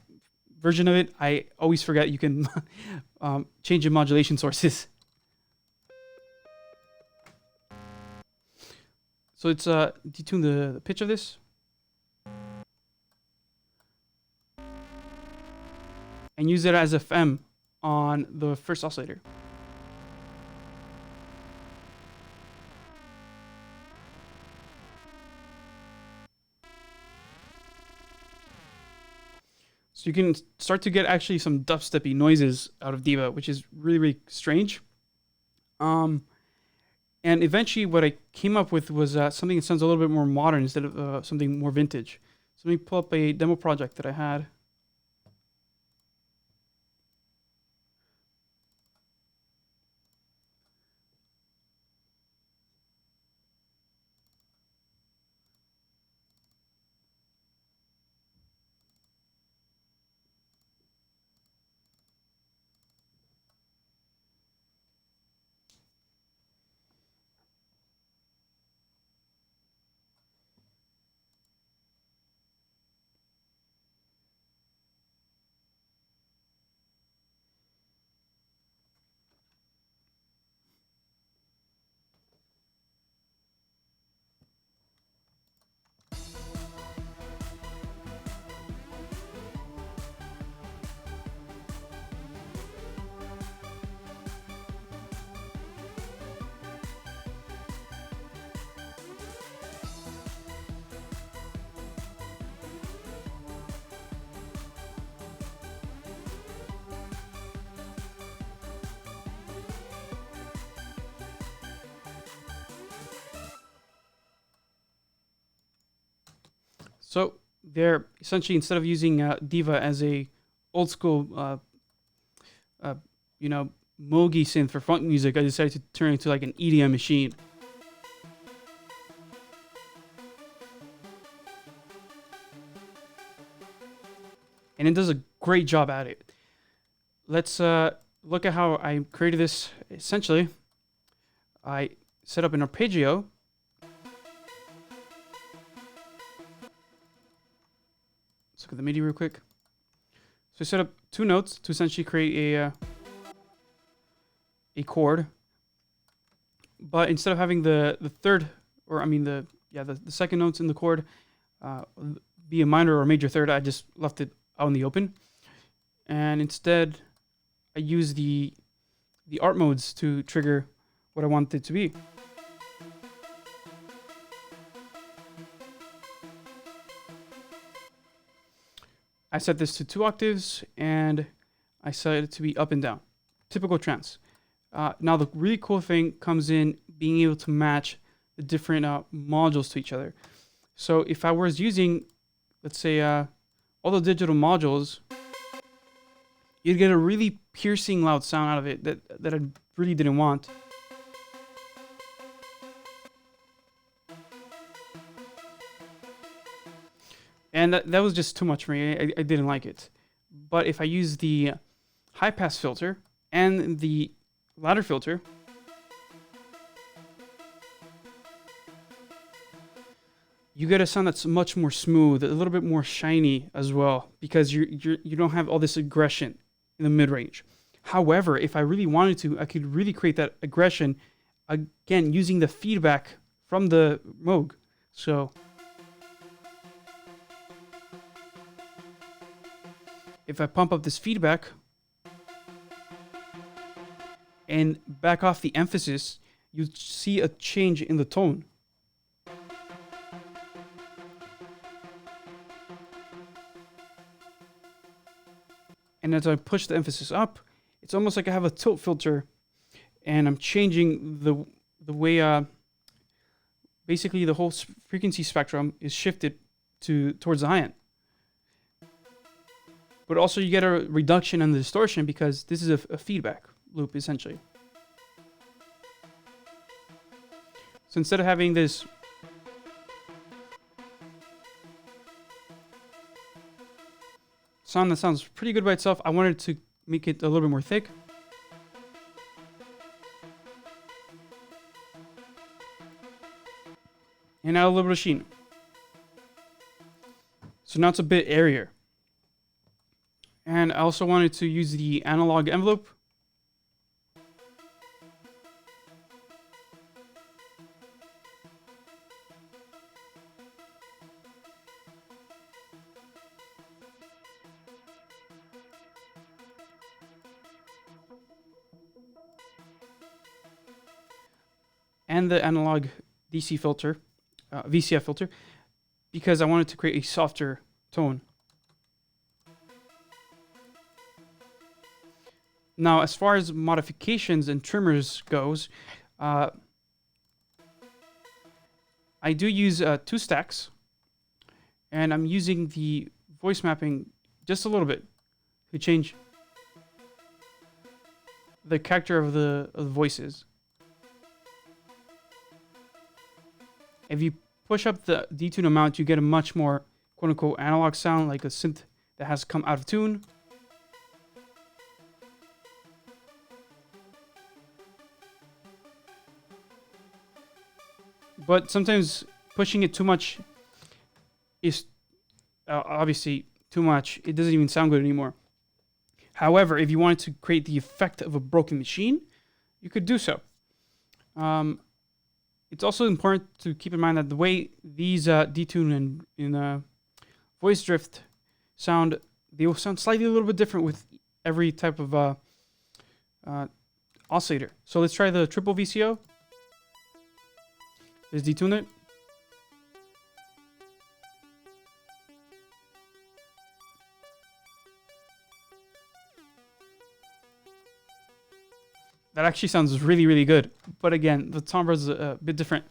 version of it, I always forget you can change the modulation sources. So let's detune the pitch of this. And use it as FM on the first oscillator. So you can start to get actually some dubsteppy noises out of Diva, which is really, really strange. And eventually what I came up with was something that sounds a little bit more modern instead of something more vintage. So let me pull up a demo project that I had. So they're essentially, instead of using Diva as a old school, you know, Mogi synth for funk music, I decided to turn it into like an EDM machine. And it does a great job at it. Let's look at how I created this. Essentially, I set up an arpeggio. Let's look at the MIDI real quick. So I set up 2 notes to essentially create a chord. But instead of having the third, or I mean the second notes in the chord be a minor or a major third, I just left it out in the open. And instead, I use the art modes to trigger what I want it to be. I set this to 2 octaves, and I set it to be up and down. Typical trance. Now, the really cool thing comes in being able to match the different modules to each other. So if I was using, let's say, all the digital modules, you'd get a really piercing loud sound out of it that I really didn't want. And that was just too much for me. I didn't like it. But if I use the high pass filter and the ladder filter, you get a sound that's much more smooth, a little bit more shiny as well, because you don't have all this aggression in the mid-range. However, if I really wanted to, I could really create that aggression, again, using the feedback from the Moog. So if I pump up this feedback and back off the emphasis, you see a change in the tone. And as I push the emphasis up, it's almost like I have a tilt filter, and I'm changing the way basically the whole frequency spectrum is shifted towards the high end. But also you get a reduction in the distortion because this is a feedback loop essentially. So instead of having this sound that sounds pretty good by itself, I wanted to make it a little bit more thick. And add a little bit of sheen. So now it's a bit airier. And I also wanted to use the analog envelope. And the analog DC filter, VCF filter, because I wanted to create a softer tone. Now, as far as modifications and trimmers goes, I do use 2 stacks, and I'm using the voice mapping just a little bit to change the character of the voices. If you push up the detune amount, you get a much more quote-unquote analog sound, like a synth that has come out of tune. But sometimes pushing it too much is obviously too much. It doesn't even sound good anymore. However, if you wanted to create the effect of a broken machine, you could do so. It's also important to keep in mind that the way these detune and voice drift sound, they will sound slightly a little bit different with every type of oscillator. So let's try the triple VCO. Let's detune it. That actually sounds really, really good. But again, the timbre is a bit different.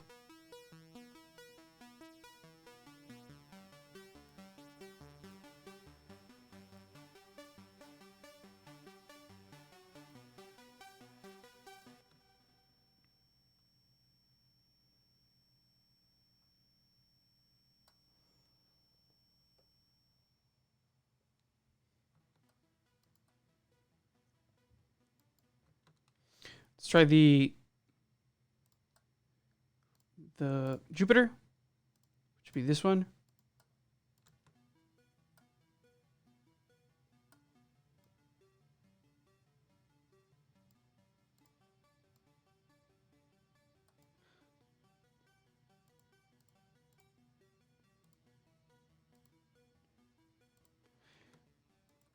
Let's try the Jupiter, which would be this one.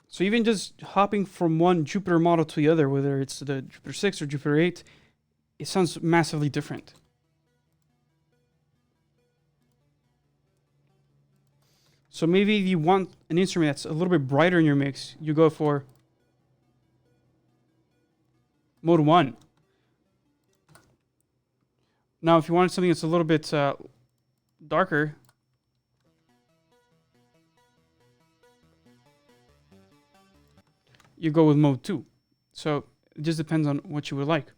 So even just hopping from one Jupiter model to the other, whether it's the Jupiter 6 or Jupiter 8, it sounds massively different. So maybe if you want an instrument that's a little bit brighter in your mix, you go for mode 1. Now, if you wanted something that's a little bit darker, you go with mode 2. So it just depends on what you would like.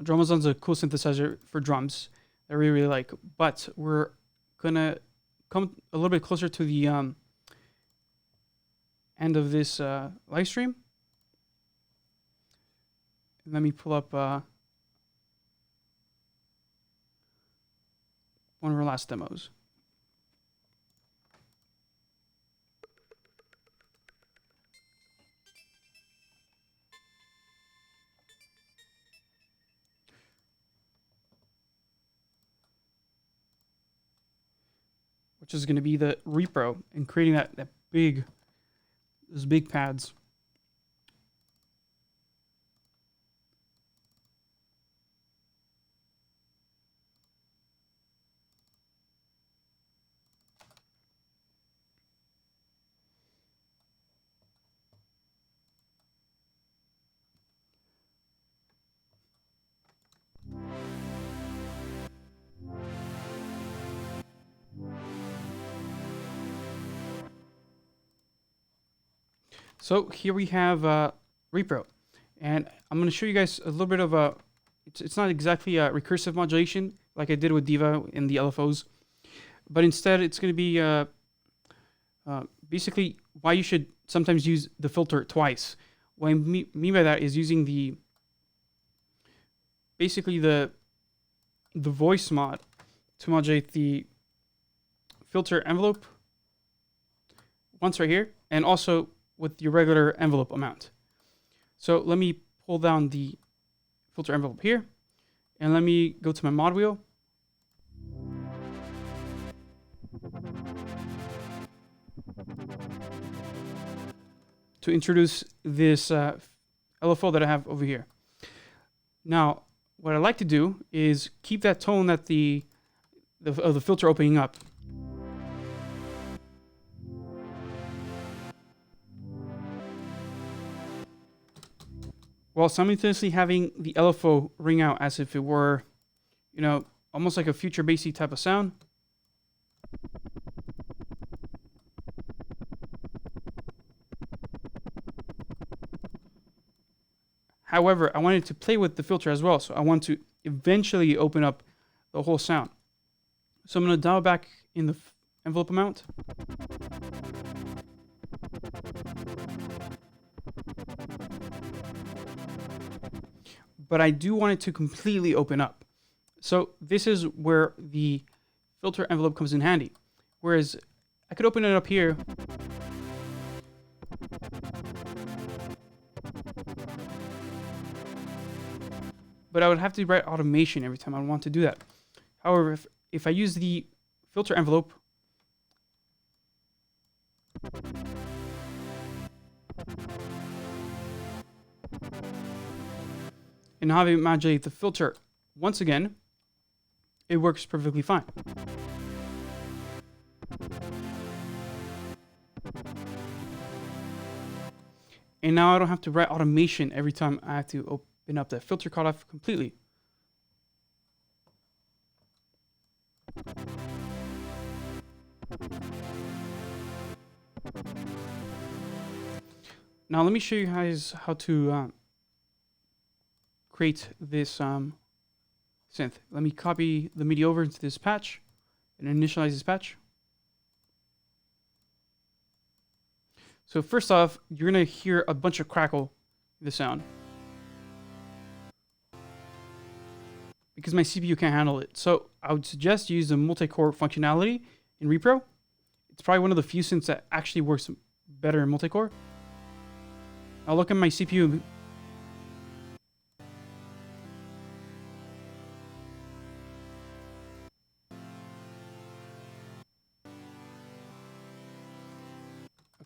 Drumazon's a cool synthesizer for drums that I really like, but we're gonna come a little bit closer to the end of this live stream. Let me pull up one of our last demos. Which is going to be the repro and creating those big pads. So here we have repro, and I'm going to show you guys a little bit of a. It's not exactly a recursive modulation like I did with Diva in the LFOs, but instead it's going to be basically why you should sometimes use the filter twice. What I mean by that is using basically the voice mod to modulate the filter envelope once right here, and also with your regular envelope amount. So let me pull down the filter envelope here, and let me go to my mod wheel. To introduce this LFO that I have over here. Now, what I like to do is keep that tone at the filter opening up. While simultaneously having the LFO ring out as if it were, almost like a future bassy type of sound. However, I wanted to play with the filter as well, so I want to eventually open up the whole sound. So I'm going to dial back in the envelope amount. But I do want it to completely open up. So this is where the filter envelope comes in handy. Whereas I could open it up here. But I would have to write automation every time I want to do that. However, if I use the filter envelope, and have it modulate the filter once again, it works perfectly fine. And now I don't have to write automation every time I have to open up that filter cutoff completely. Now let me show you guys how to create this synth. Let me copy the MIDI over into this patch and initialize this patch. So first off, you're gonna hear a bunch of crackle in the sound because my CPU can't handle it. So I would suggest you use the multi-core functionality in Repro. It's probably one of the few synths that actually works better in multi-core. I'll look at my CPU.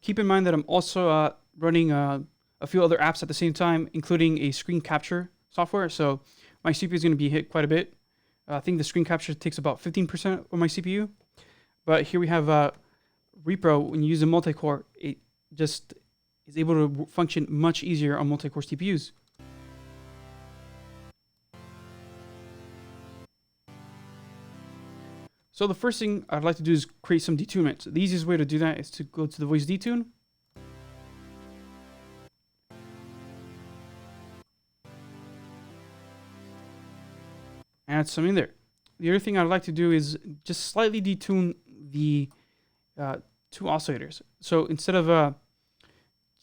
Keep in mind that I'm also running a few other apps at the same time, including a screen capture software. So my CPU is going to be hit quite a bit. I think the screen capture takes about 15% of my CPU. But here we have Repro. When you use a multi-core, it just is able to function much easier on multi-core CPUs. So the first thing I'd like to do is create some detunement. So the easiest way to do that is to go to the voice detune. Add some in there. The other thing I'd like to do is just slightly detune the two oscillators. So instead of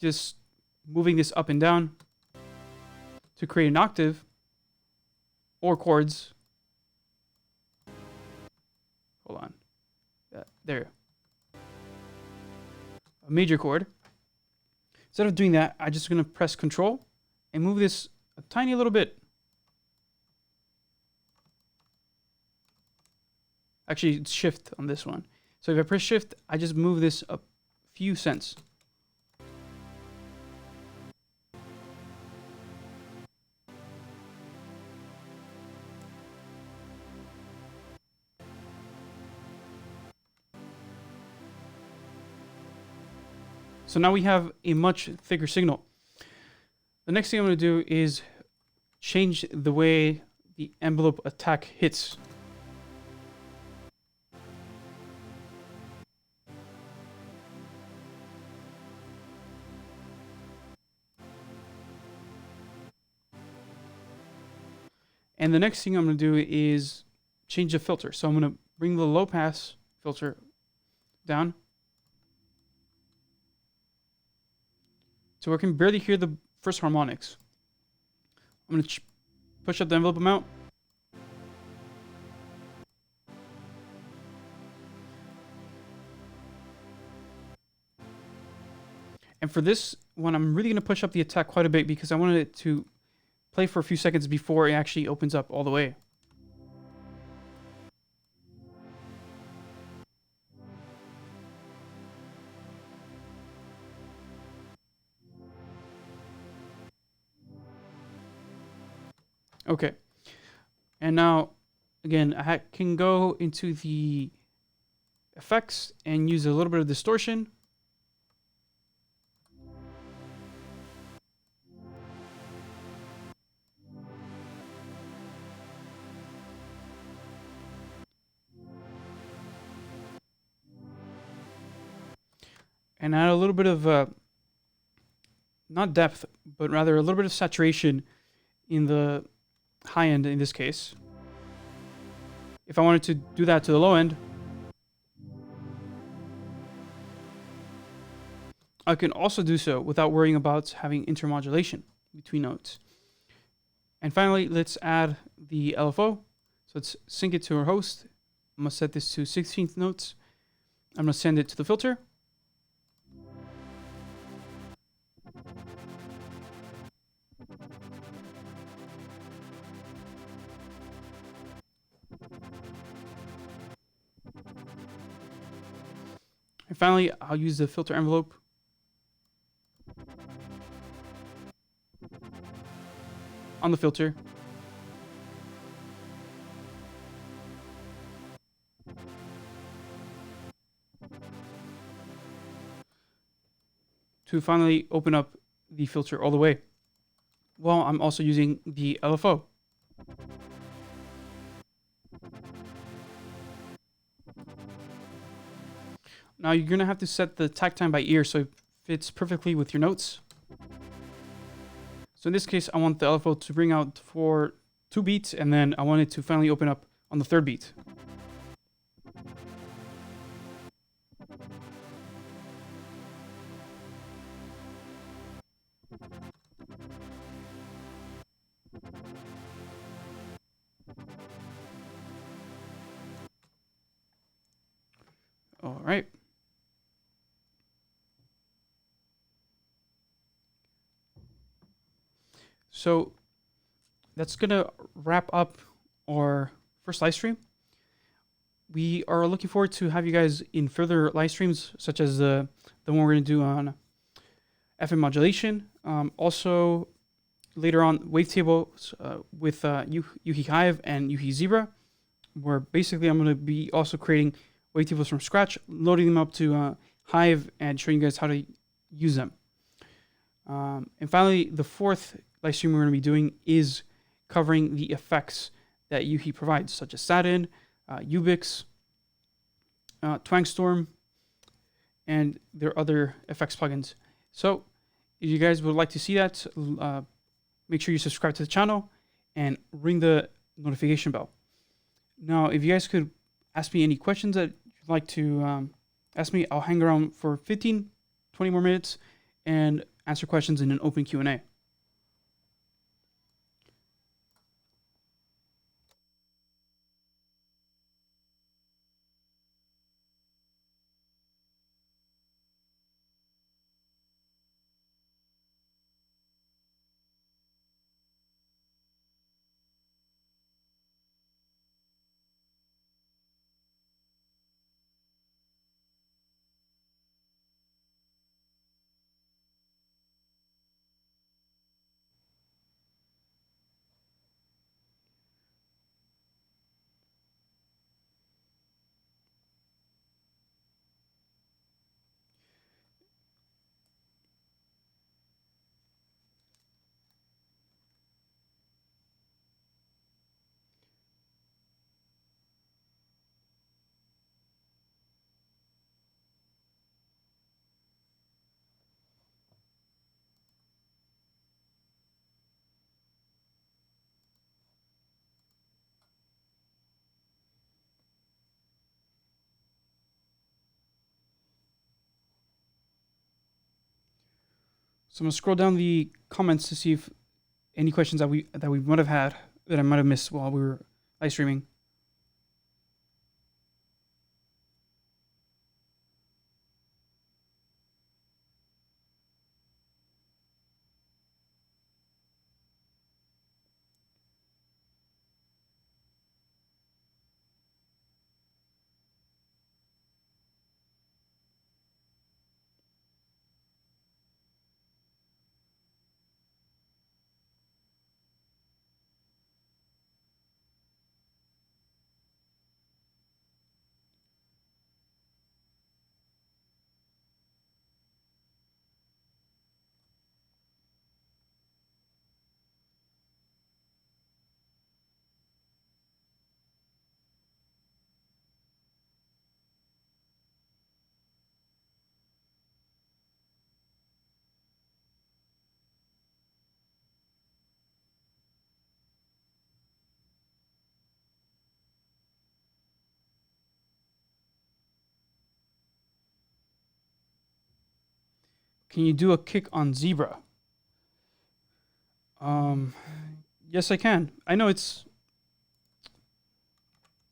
just moving this up and down to create an octave or chords, hold on, there, a major chord. Instead of doing that, I'm just going to press Control and move this a tiny little bit. Actually, it's Shift on this one. So if I press Shift, I just move this a few cents. So now we have a much thicker signal. The next thing I'm going to do is change the way the envelope attack hits. And the next thing I'm going to do is change the filter. So I'm going to bring the low pass filter down so I can barely hear the first harmonics. I'm going to push up the envelope amount. And for this one, I'm really going to push up the attack quite a bit because I wanted it to play for a few seconds before it actually opens up all the way. Okay. And now, again, I can go into the effects and use a little bit of distortion. And add a little bit of, not depth, but rather a little bit of saturation in the high end in this case. If I wanted to do that to the low end, I can also do so without worrying about having intermodulation between notes. And finally, let's add the LFO. So let's sync it to our host. I'm going to set this to 16th notes. I'm going to send it to the filter. And finally, I'll use the filter envelope on the filter. To finally open up the filter all the way. Well, I'm also using the LFO. Now you're gonna have to set the takt time by ear so it fits perfectly with your notes. So in this case, I want the LFO to bring out for 2 beats, and then I wanted to finally open up on the 3rd beat. All right. So that's going to wrap up our first live stream. We are looking forward to have you guys in further live streams, such as the one we're going to do on FM modulation. Also, later on, wavetables with Yuhi Hive and Yuhi Zebra, where basically I'm going to be also creating wavetables from scratch, loading them up to Hive, and showing you guys how to use them. And finally, the 4th live stream we're going to be doing is covering the effects that Yuhi provides, such as Satin, Ubix, Twangstorm, and their other effects plugins. So if you guys would like to see that, make sure you subscribe to the channel and ring the notification bell. Now, if you guys could ask me any questions that you'd like to ask me, I'll hang around for 15, 20 more minutes and answer questions in an open Q&A. So I'm gonna scroll down the comments to see if any questions that we might have had that I might have missed while we were live streaming. Can you do a kick on Zebra? Yes, I can. I know it's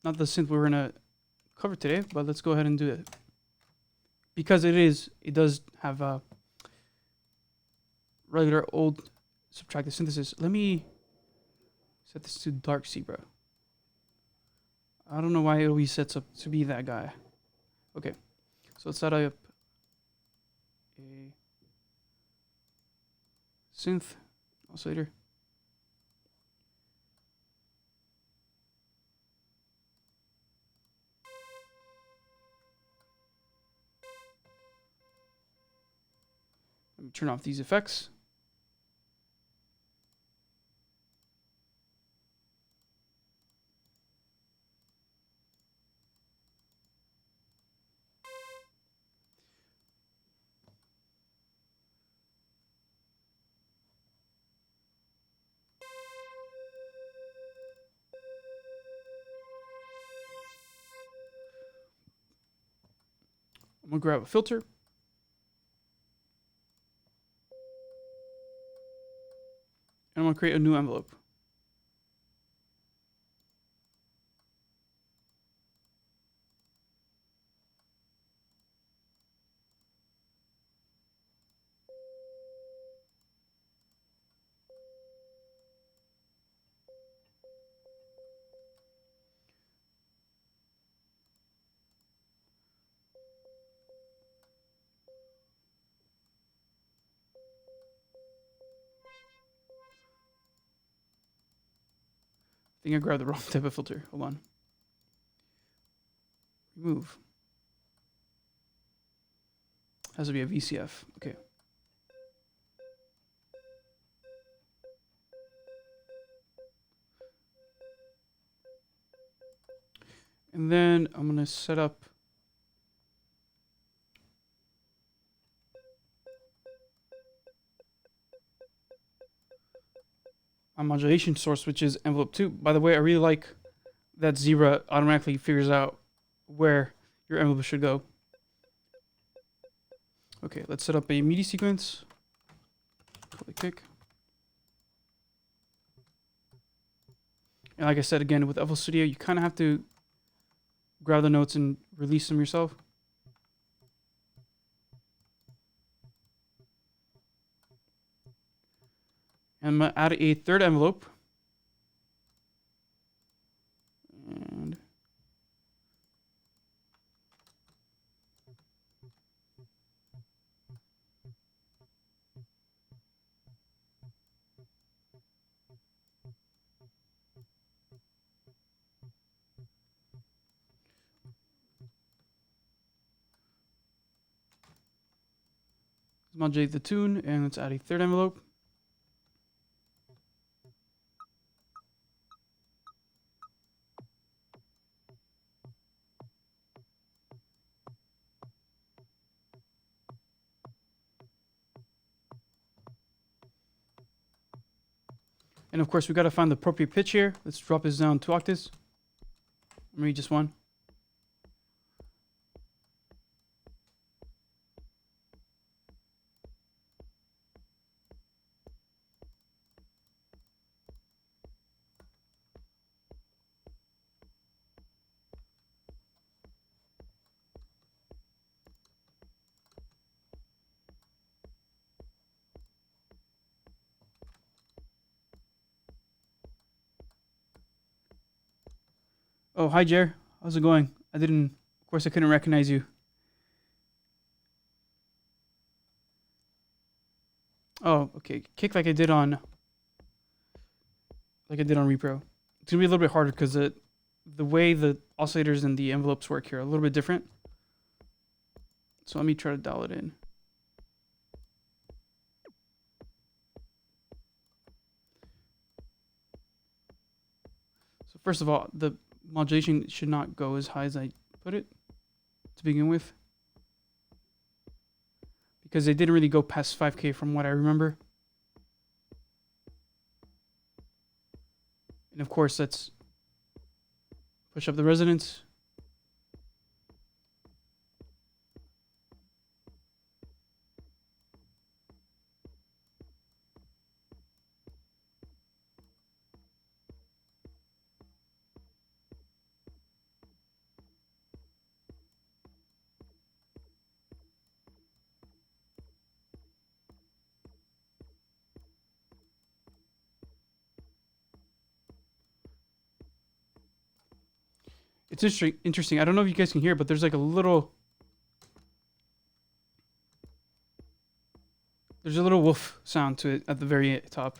not the synth we're gonna cover today, but let's go ahead and do it. Because it does have a regular old subtractive synthesis. Let me set this to dark Zebra. I don't know why it always sets up to be that guy. Okay, so let's set up a synth oscillator. Let me turn off these effects. I'm gonna grab a filter. And I'm gonna create a new envelope. I think I grabbed the wrong type of filter. Hold on. Remove. Has to be a VCF. Okay. And then I'm gonna set up my modulation source, which is envelope 2. By the way, I really like that Zebra automatically figures out where your envelope should go. Okay, let's set up a MIDI sequence. Click. And like I said, again, with FL Studio, you kind of have to grab the notes and release them yourself. And I'm going to add a third envelope. And let's modulate the tune, and let's add a third envelope. And of course, we got to find the appropriate pitch here. Let's drop this down 2 octaves. Maybe just 1. Oh, hi, Jer. How's it going? Of course, I couldn't recognize you. Oh, okay. Kick like I did on Repro. It's gonna be a little bit harder because the way the oscillators and the envelopes work here are a little bit different. So let me try to dial it in. So first of all, the modulation should not go as high as I put it to begin with, because they didn't really go past 5K from what I remember. And of course, let's push up the resonance. It's interesting. I don't know if you guys can hear, but there's like a little woof sound to it at the very top.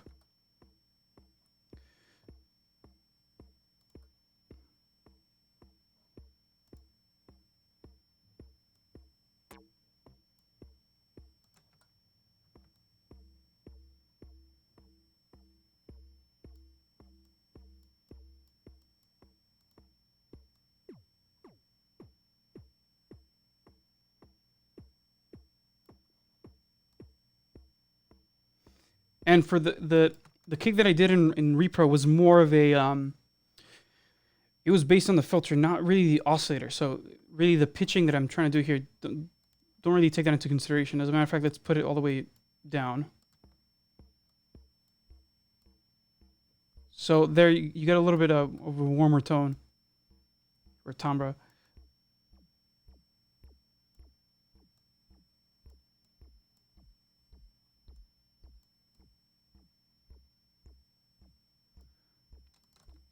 And for the kick that I did in Repro was more of a it was based on the filter, not really the oscillator. So really the pitching that I'm trying to do here don't really take that into consideration. As a matter of fact, let's put it all the way down. So there you get a little bit of a warmer tone or timbre.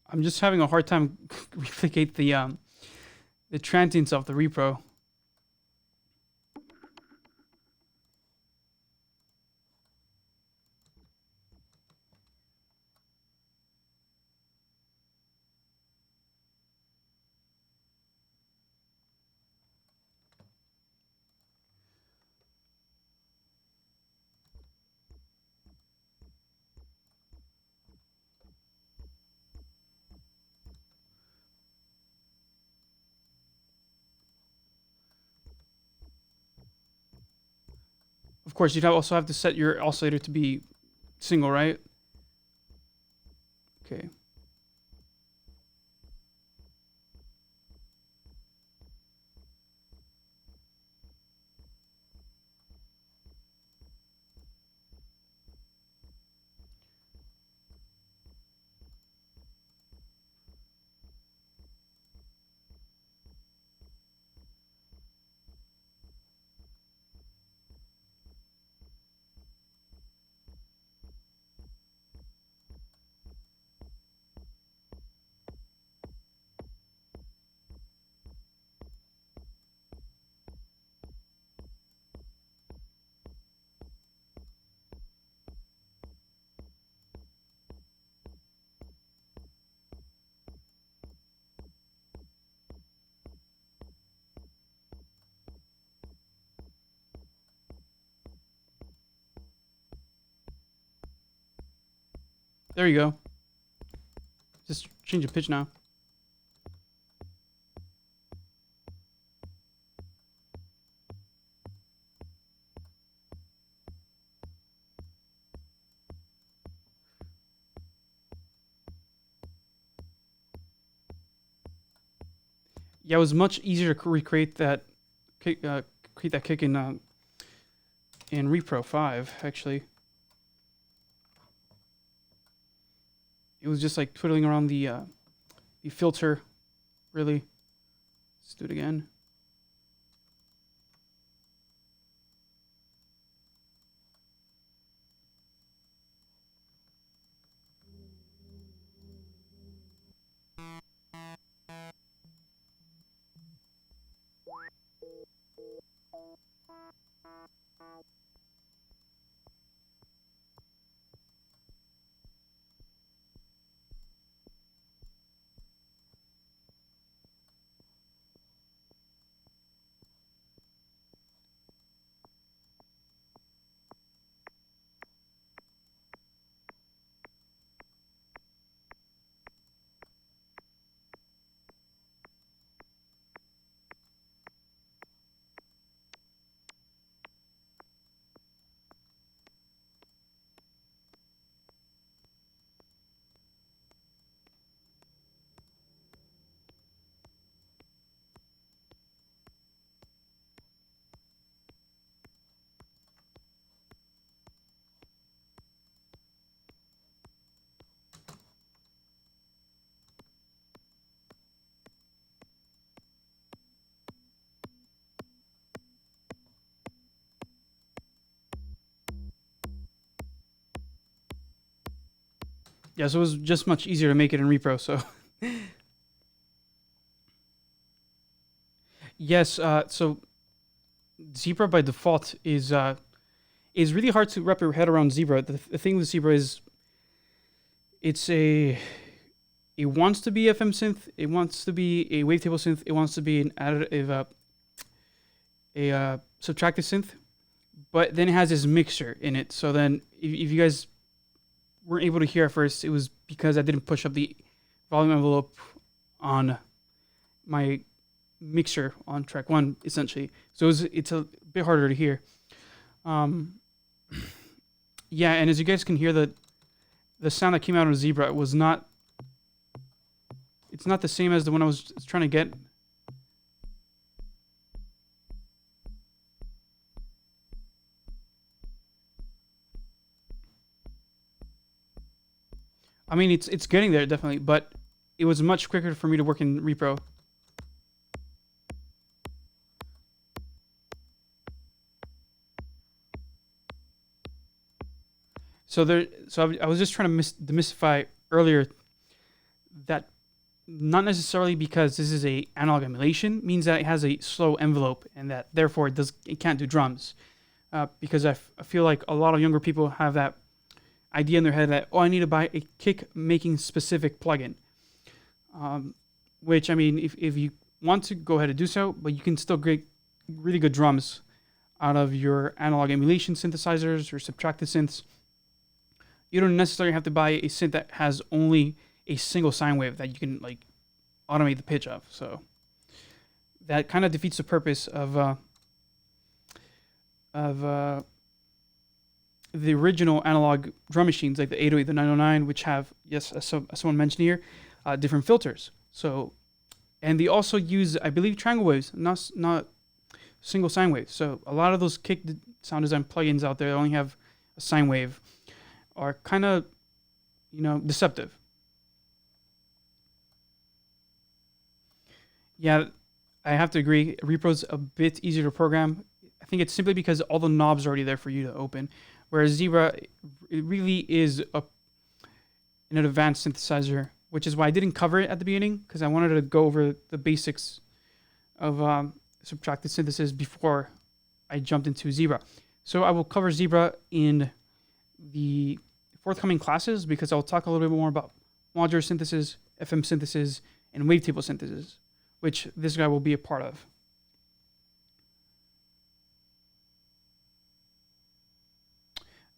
I'm just having a hard time replicate the transients of the repro. Of course, you'd also have to set your oscillator to be single, right? Okay. There you go. Just change the pitch now. Yeah, it was much easier to recreate that kick, create that kick in Repro 5, actually. It was just like twiddling around the filter, really. Let's do it again. Yeah, so it was just much easier to make it in Repro. So yes, so Zebra by default is really hard to wrap your head around Zebra. The thing with Zebra is it wants to be FM synth, it wants to be a wavetable synth, it wants to be an additive subtractive synth, but then it has this mixer in it. So then if you guys weren't able to hear at first, it was because I didn't push up the volume envelope on my mixer on track 1, essentially. So it's a bit harder to hear. Yeah, and as you guys can hear, the sound that came out of Zebra was not... It's not the same as the one I was trying to get. I mean, it's getting there definitely, but it was much quicker for me to work in repro. I was just trying to demystify earlier that not necessarily because this is a analog emulation means that it has a slow envelope and that therefore it can't do drums. Because I feel like a lot of younger people have that idea in their head that, oh, I need to buy a kick making specific plugin. Which, I mean, if you want to, go ahead and do so, but you can still get really good drums out of your analog emulation synthesizers or subtractive synths. You don't necessarily have to buy a synth that has only a single sine wave that you can like automate the pitch of. So that kind of defeats the purpose of the original analog drum machines like the 808, the 909, which have, yes, as someone mentioned here, different filters. So, and they also use, I believe, triangle waves, not single sine waves. So a lot of those kick sound design plugins out there that only have a sine wave are kind of, deceptive. Yeah, I have to agree. Repro's a bit easier to program. I think it's simply because all the knobs are already there for you to open. Whereas Zebra, it really is an advanced synthesizer, which is why I didn't cover it at the beginning, because I wanted to go over the basics of subtractive synthesis before I jumped into Zebra. So I will cover Zebra in the forthcoming classes because I'll talk a little bit more about modular synthesis, FM synthesis, and wavetable synthesis, which this guy will be a part of.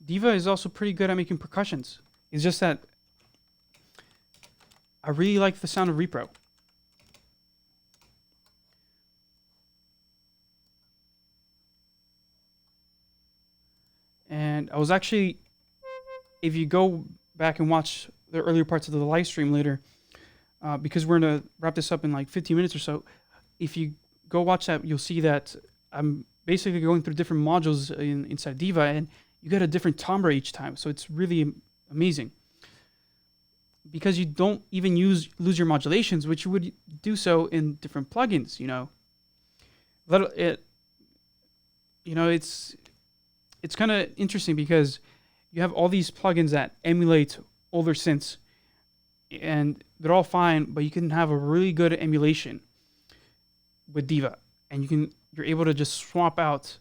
Diva is also pretty good at making percussions. It's just that I really like the sound of repro. And I was actually, if you go back and watch the earlier parts of the live stream later, because we're going to wrap this up in like 15 minutes or so, if you go watch that, you'll see that I'm basically going through different modules inside Diva, and you get a different timbre each time. So it's really amazing. Because you don't even lose your modulations, which you would do so in different plugins, It's kind of interesting because you have all these plugins that emulate older synths, and they're all fine, but you can have a really good emulation with Diva, and you're able to just swap out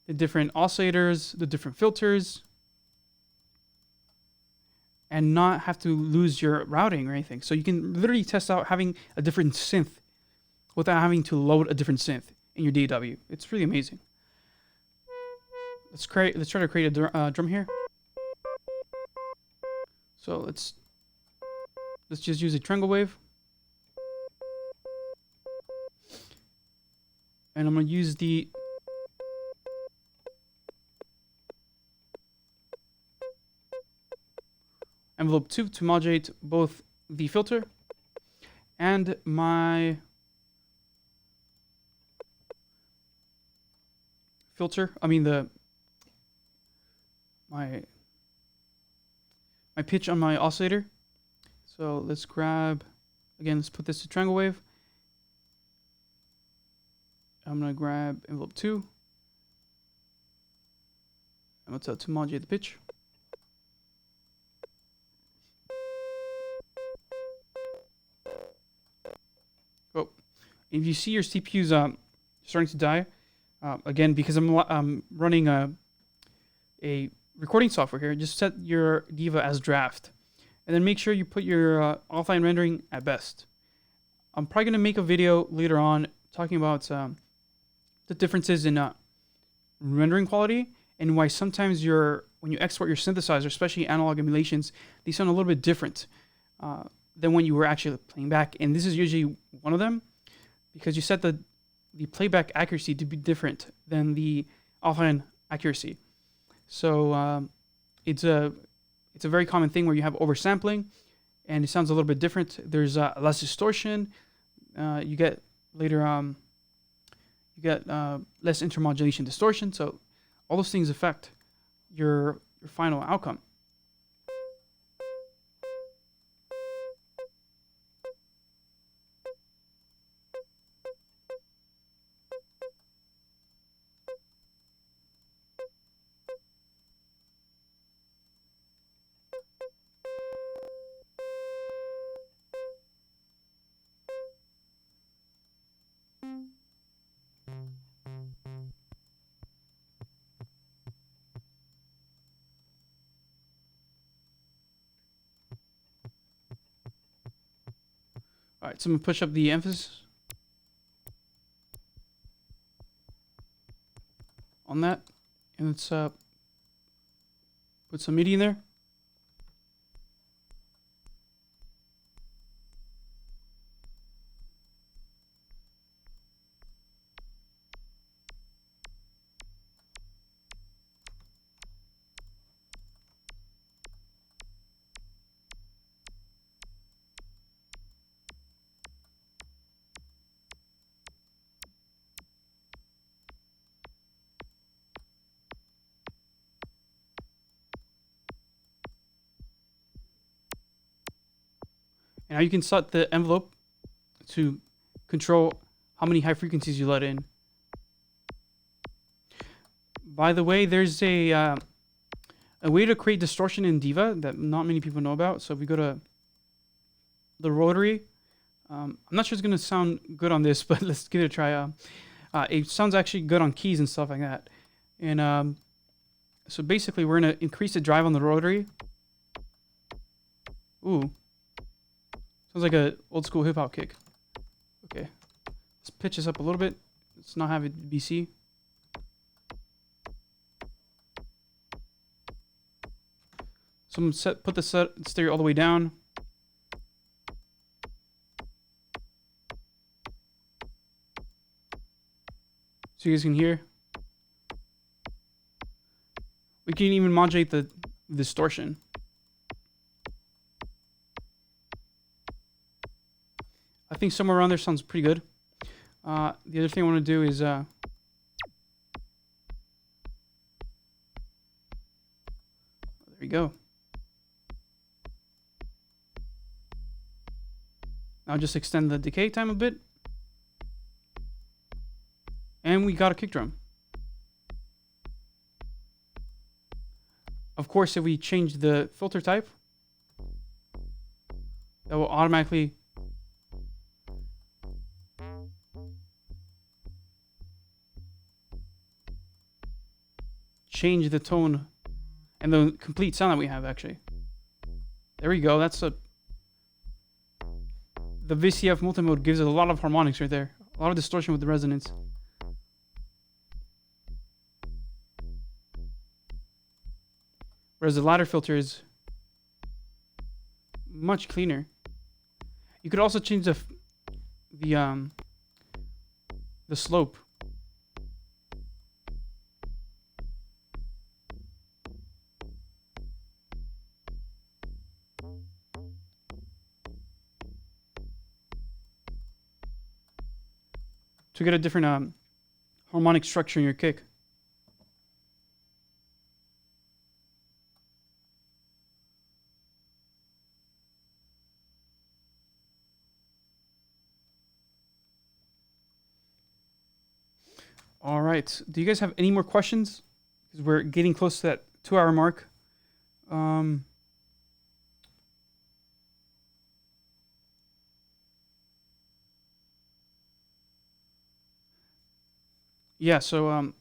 the different oscillators, the different filters, and not have to lose your routing or anything. So you can literally test out having a different synth without having to load a different synth in your DAW. It's really amazing. Let's try to create a drum here. So let's just use a triangle wave. And I'm going to use the envelope 2 to modulate both the filter and my my pitch on my oscillator. So let's put this to triangle wave. I'm going to grab envelope 2. I'm going to modulate the pitch. Oh, if you see your CPU's starting to die, again, because I'm running a recording software here, just set your Diva as draft. And then make sure you put your offline rendering at best. I'm probably going to make a video later on talking about the differences in rendering quality and why sometimes when you export your synthesizer, especially analog emulations, they sound a little bit different than when you were actually playing back. And this is usually one of them because you set the playback accuracy to be different than the offline accuracy. So it's a very common thing where you have oversampling and it sounds a little bit different. There's less distortion. You get later less intermodulation distortion. So all those things affect your final outcome. right, so I'm gonna push up the emphasis on that, and let's put some MIDI in there. And now you can set the envelope to control how many high frequencies you let in. By the way, there's a way to create distortion in Diva that not many people know about. So if we go to the rotary, I'm not sure it's going to sound good on this, but let's give it a try. It sounds actually good on keys and stuff like that. And so basically, we're going to increase the drive on the rotary. Ooh. Sounds like a old school hip hop kick. Okay. Let's pitch this up a little bit. Let's not have it BC. So I'm gonna put the stereo all the way down. So you guys can hear. We can even modulate the distortion. I think somewhere around there sounds pretty good. The other thing I want to do is there we go. Now just extend the decay time a bit. And we got a kick drum. Of course, if we change the filter type, that will automatically change the tone and the complete sound that we have, actually. There we go. That's the VCF multimode gives it a lot of harmonics right there. A lot of distortion with the resonance. Whereas the ladder filter is much cleaner. You could also change the slope. To get a different harmonic structure in your kick. All right. Do you guys have any more questions? Because we're getting close to that 2-hour mark. Yeah, so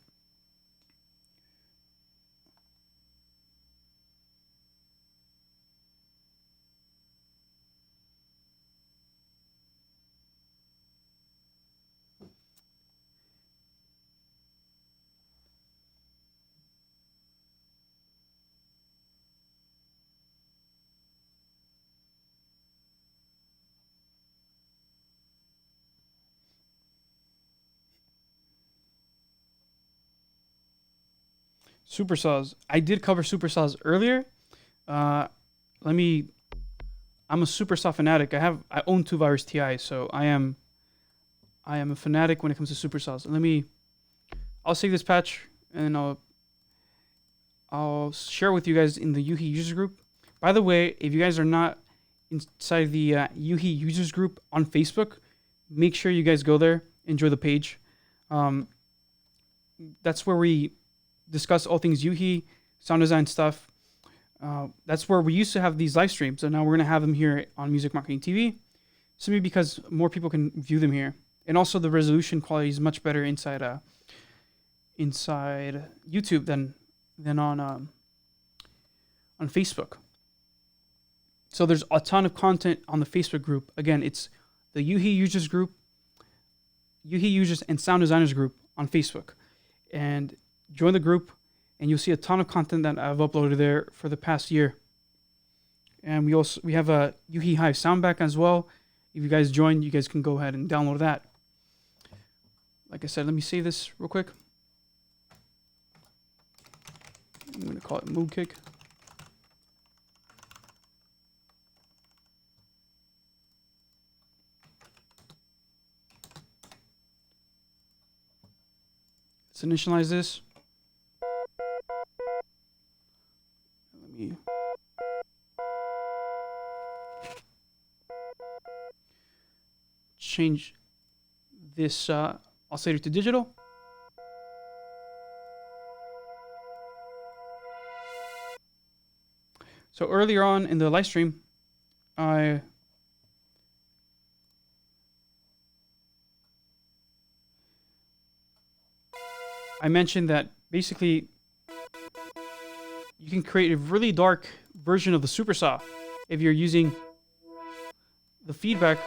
supersaws. I did cover supersaws earlier. I'm a supersaw fanatic. I own 2 Virus Ti, so I am a fanatic when it comes to supersaws. I'll save this patch and I'll share with you guys in the Yuhi users group. By the way, if you guys are not inside the Yuhi users group on Facebook, make sure you guys go there. Enjoy the page. That's where we discuss all things Yuhi, sound design stuff. That's where we used to have these live streams, and now we're going to have them here on Music Marketing TV, simply because more people can view them here. And also the resolution quality is much better inside YouTube than on Facebook. So there's a ton of content on the Facebook group. Again, it's the UHE users group, UHE users and sound designers group on Facebook, and join the group, and you'll see a ton of content that I've uploaded there for the past year. And we have a UHE Hive soundback as well. If you guys join, you guys can go ahead and download that. Like I said, let me save this real quick. I'm going to call it Mood Kick. Let's initialize this. Let me change this oscillator to digital. So earlier on in the live stream, I mentioned that basically you can create a really dark version of the supersaw if you're using the feedback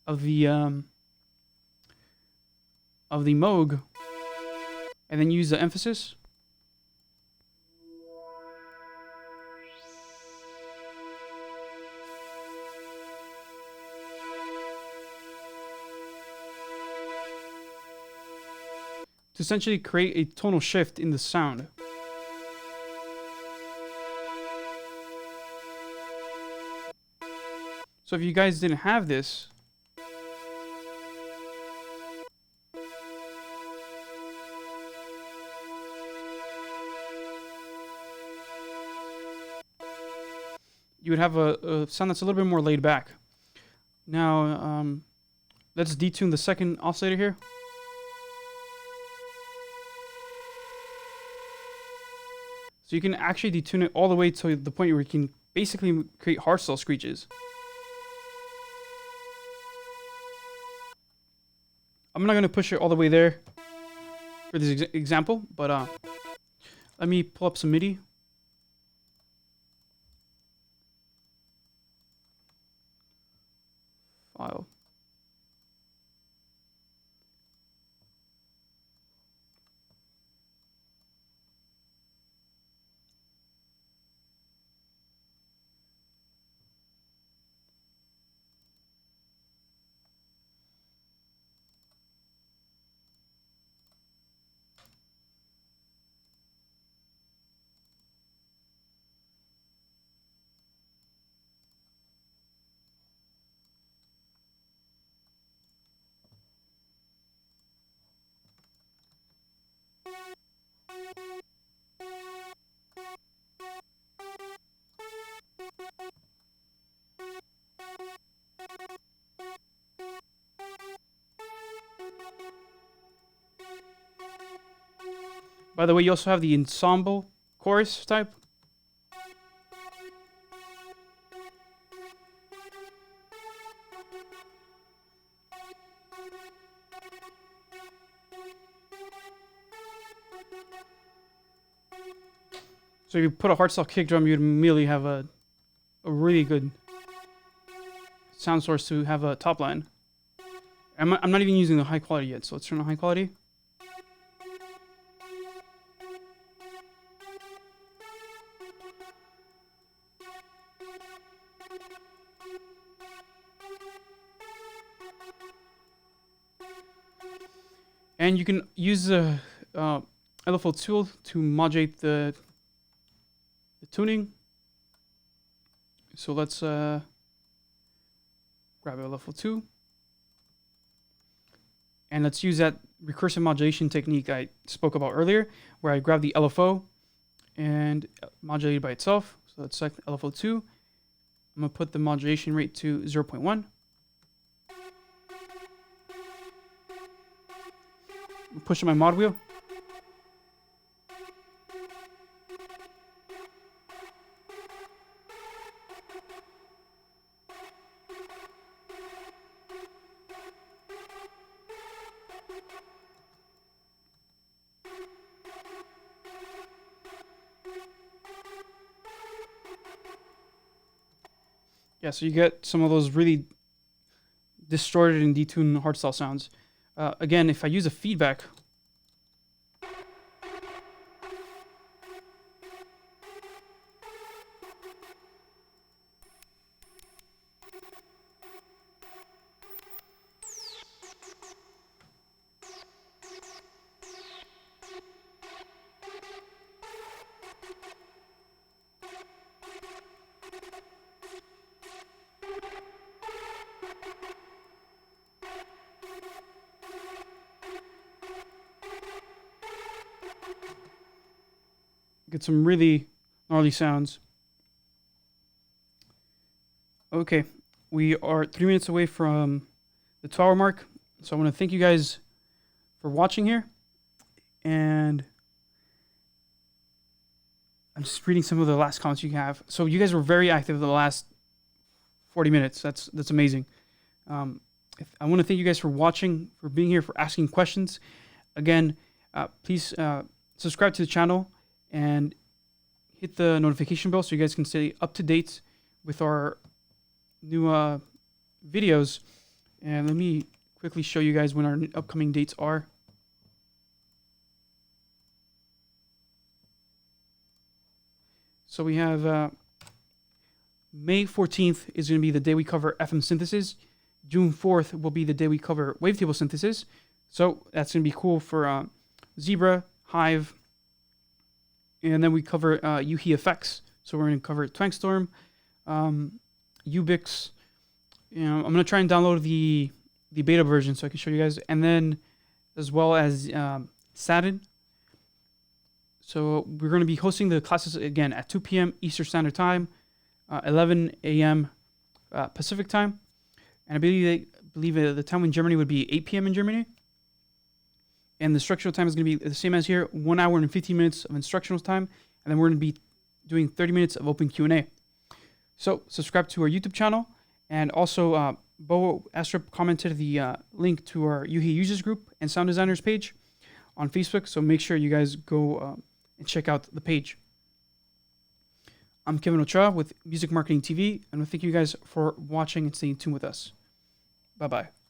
of the Moog, and then use the emphasis. To essentially create a tonal shift in the sound. So if you guys didn't have this, you would have a sound that's a little bit more laid back. Now, let's detune the second oscillator here. So you can actually detune it all the way to the point where you can basically create hardstyle screeches. I'm not going to push it all the way there for this example, but let me pull up some MIDI. File. By the way, you also have the ensemble chorus type. So if you put a hardstyle kick drum, you'd immediately have a really good sound source to have a top line. I'm not even using the high quality yet, so let's turn on high quality. And you can use the LFO tool to modulate the tuning. So let's grab LFO 2. And let's use that recursive modulation technique I spoke about earlier, where I grab the LFO and modulate it by itself. So let's select LFO 2. I'm going to put the modulation rate to 0.1. Pushing my mod wheel. Yeah, so you get some of those really distorted and detuned hardstyle sounds. Again, if I use a feedback, get some really gnarly sounds. Okay, we are 3 minutes away from the 2-hour mark, so I want to thank you guys for watching here, and I'm just reading some of the last comments you have. So you guys were very active the last 40 minutes. That's amazing. I want to thank you guys for watching, for being here, for asking questions. Again, please subscribe to the channel and hit the notification bell so you guys can stay up to date with our new videos. And let me quickly show you guys when our upcoming dates are. So we have May 14th is going to be the day we cover FM synthesis. June 4th will be the day we cover wavetable synthesis. So that's going to be cool for Zebra, Hive, and then we cover UHE effects. So we're going to cover Twangstorm, Ubix. I'm going to try and download the beta version so I can show you guys, and then as well as Satin. So we're going to be hosting the classes again at 2 p.m. Eastern Standard Time, 11 a.m. Pacific Time, and I believe the time in Germany would be 8 p.m. in Germany. And the instructional time is going to be the same as here, 1 hour and 15 minutes of instructional time, and then we're going to be doing 30 minutes of open Q&A. So subscribe to our YouTube channel, and also Bo Astrup commented the link to our UHE users group and sound designers page on Facebook, so make sure you guys go and check out the page. I'm Kevin Ochoa with Music Marketing TV, and I thank you guys for watching and staying tuned with us. Bye-bye.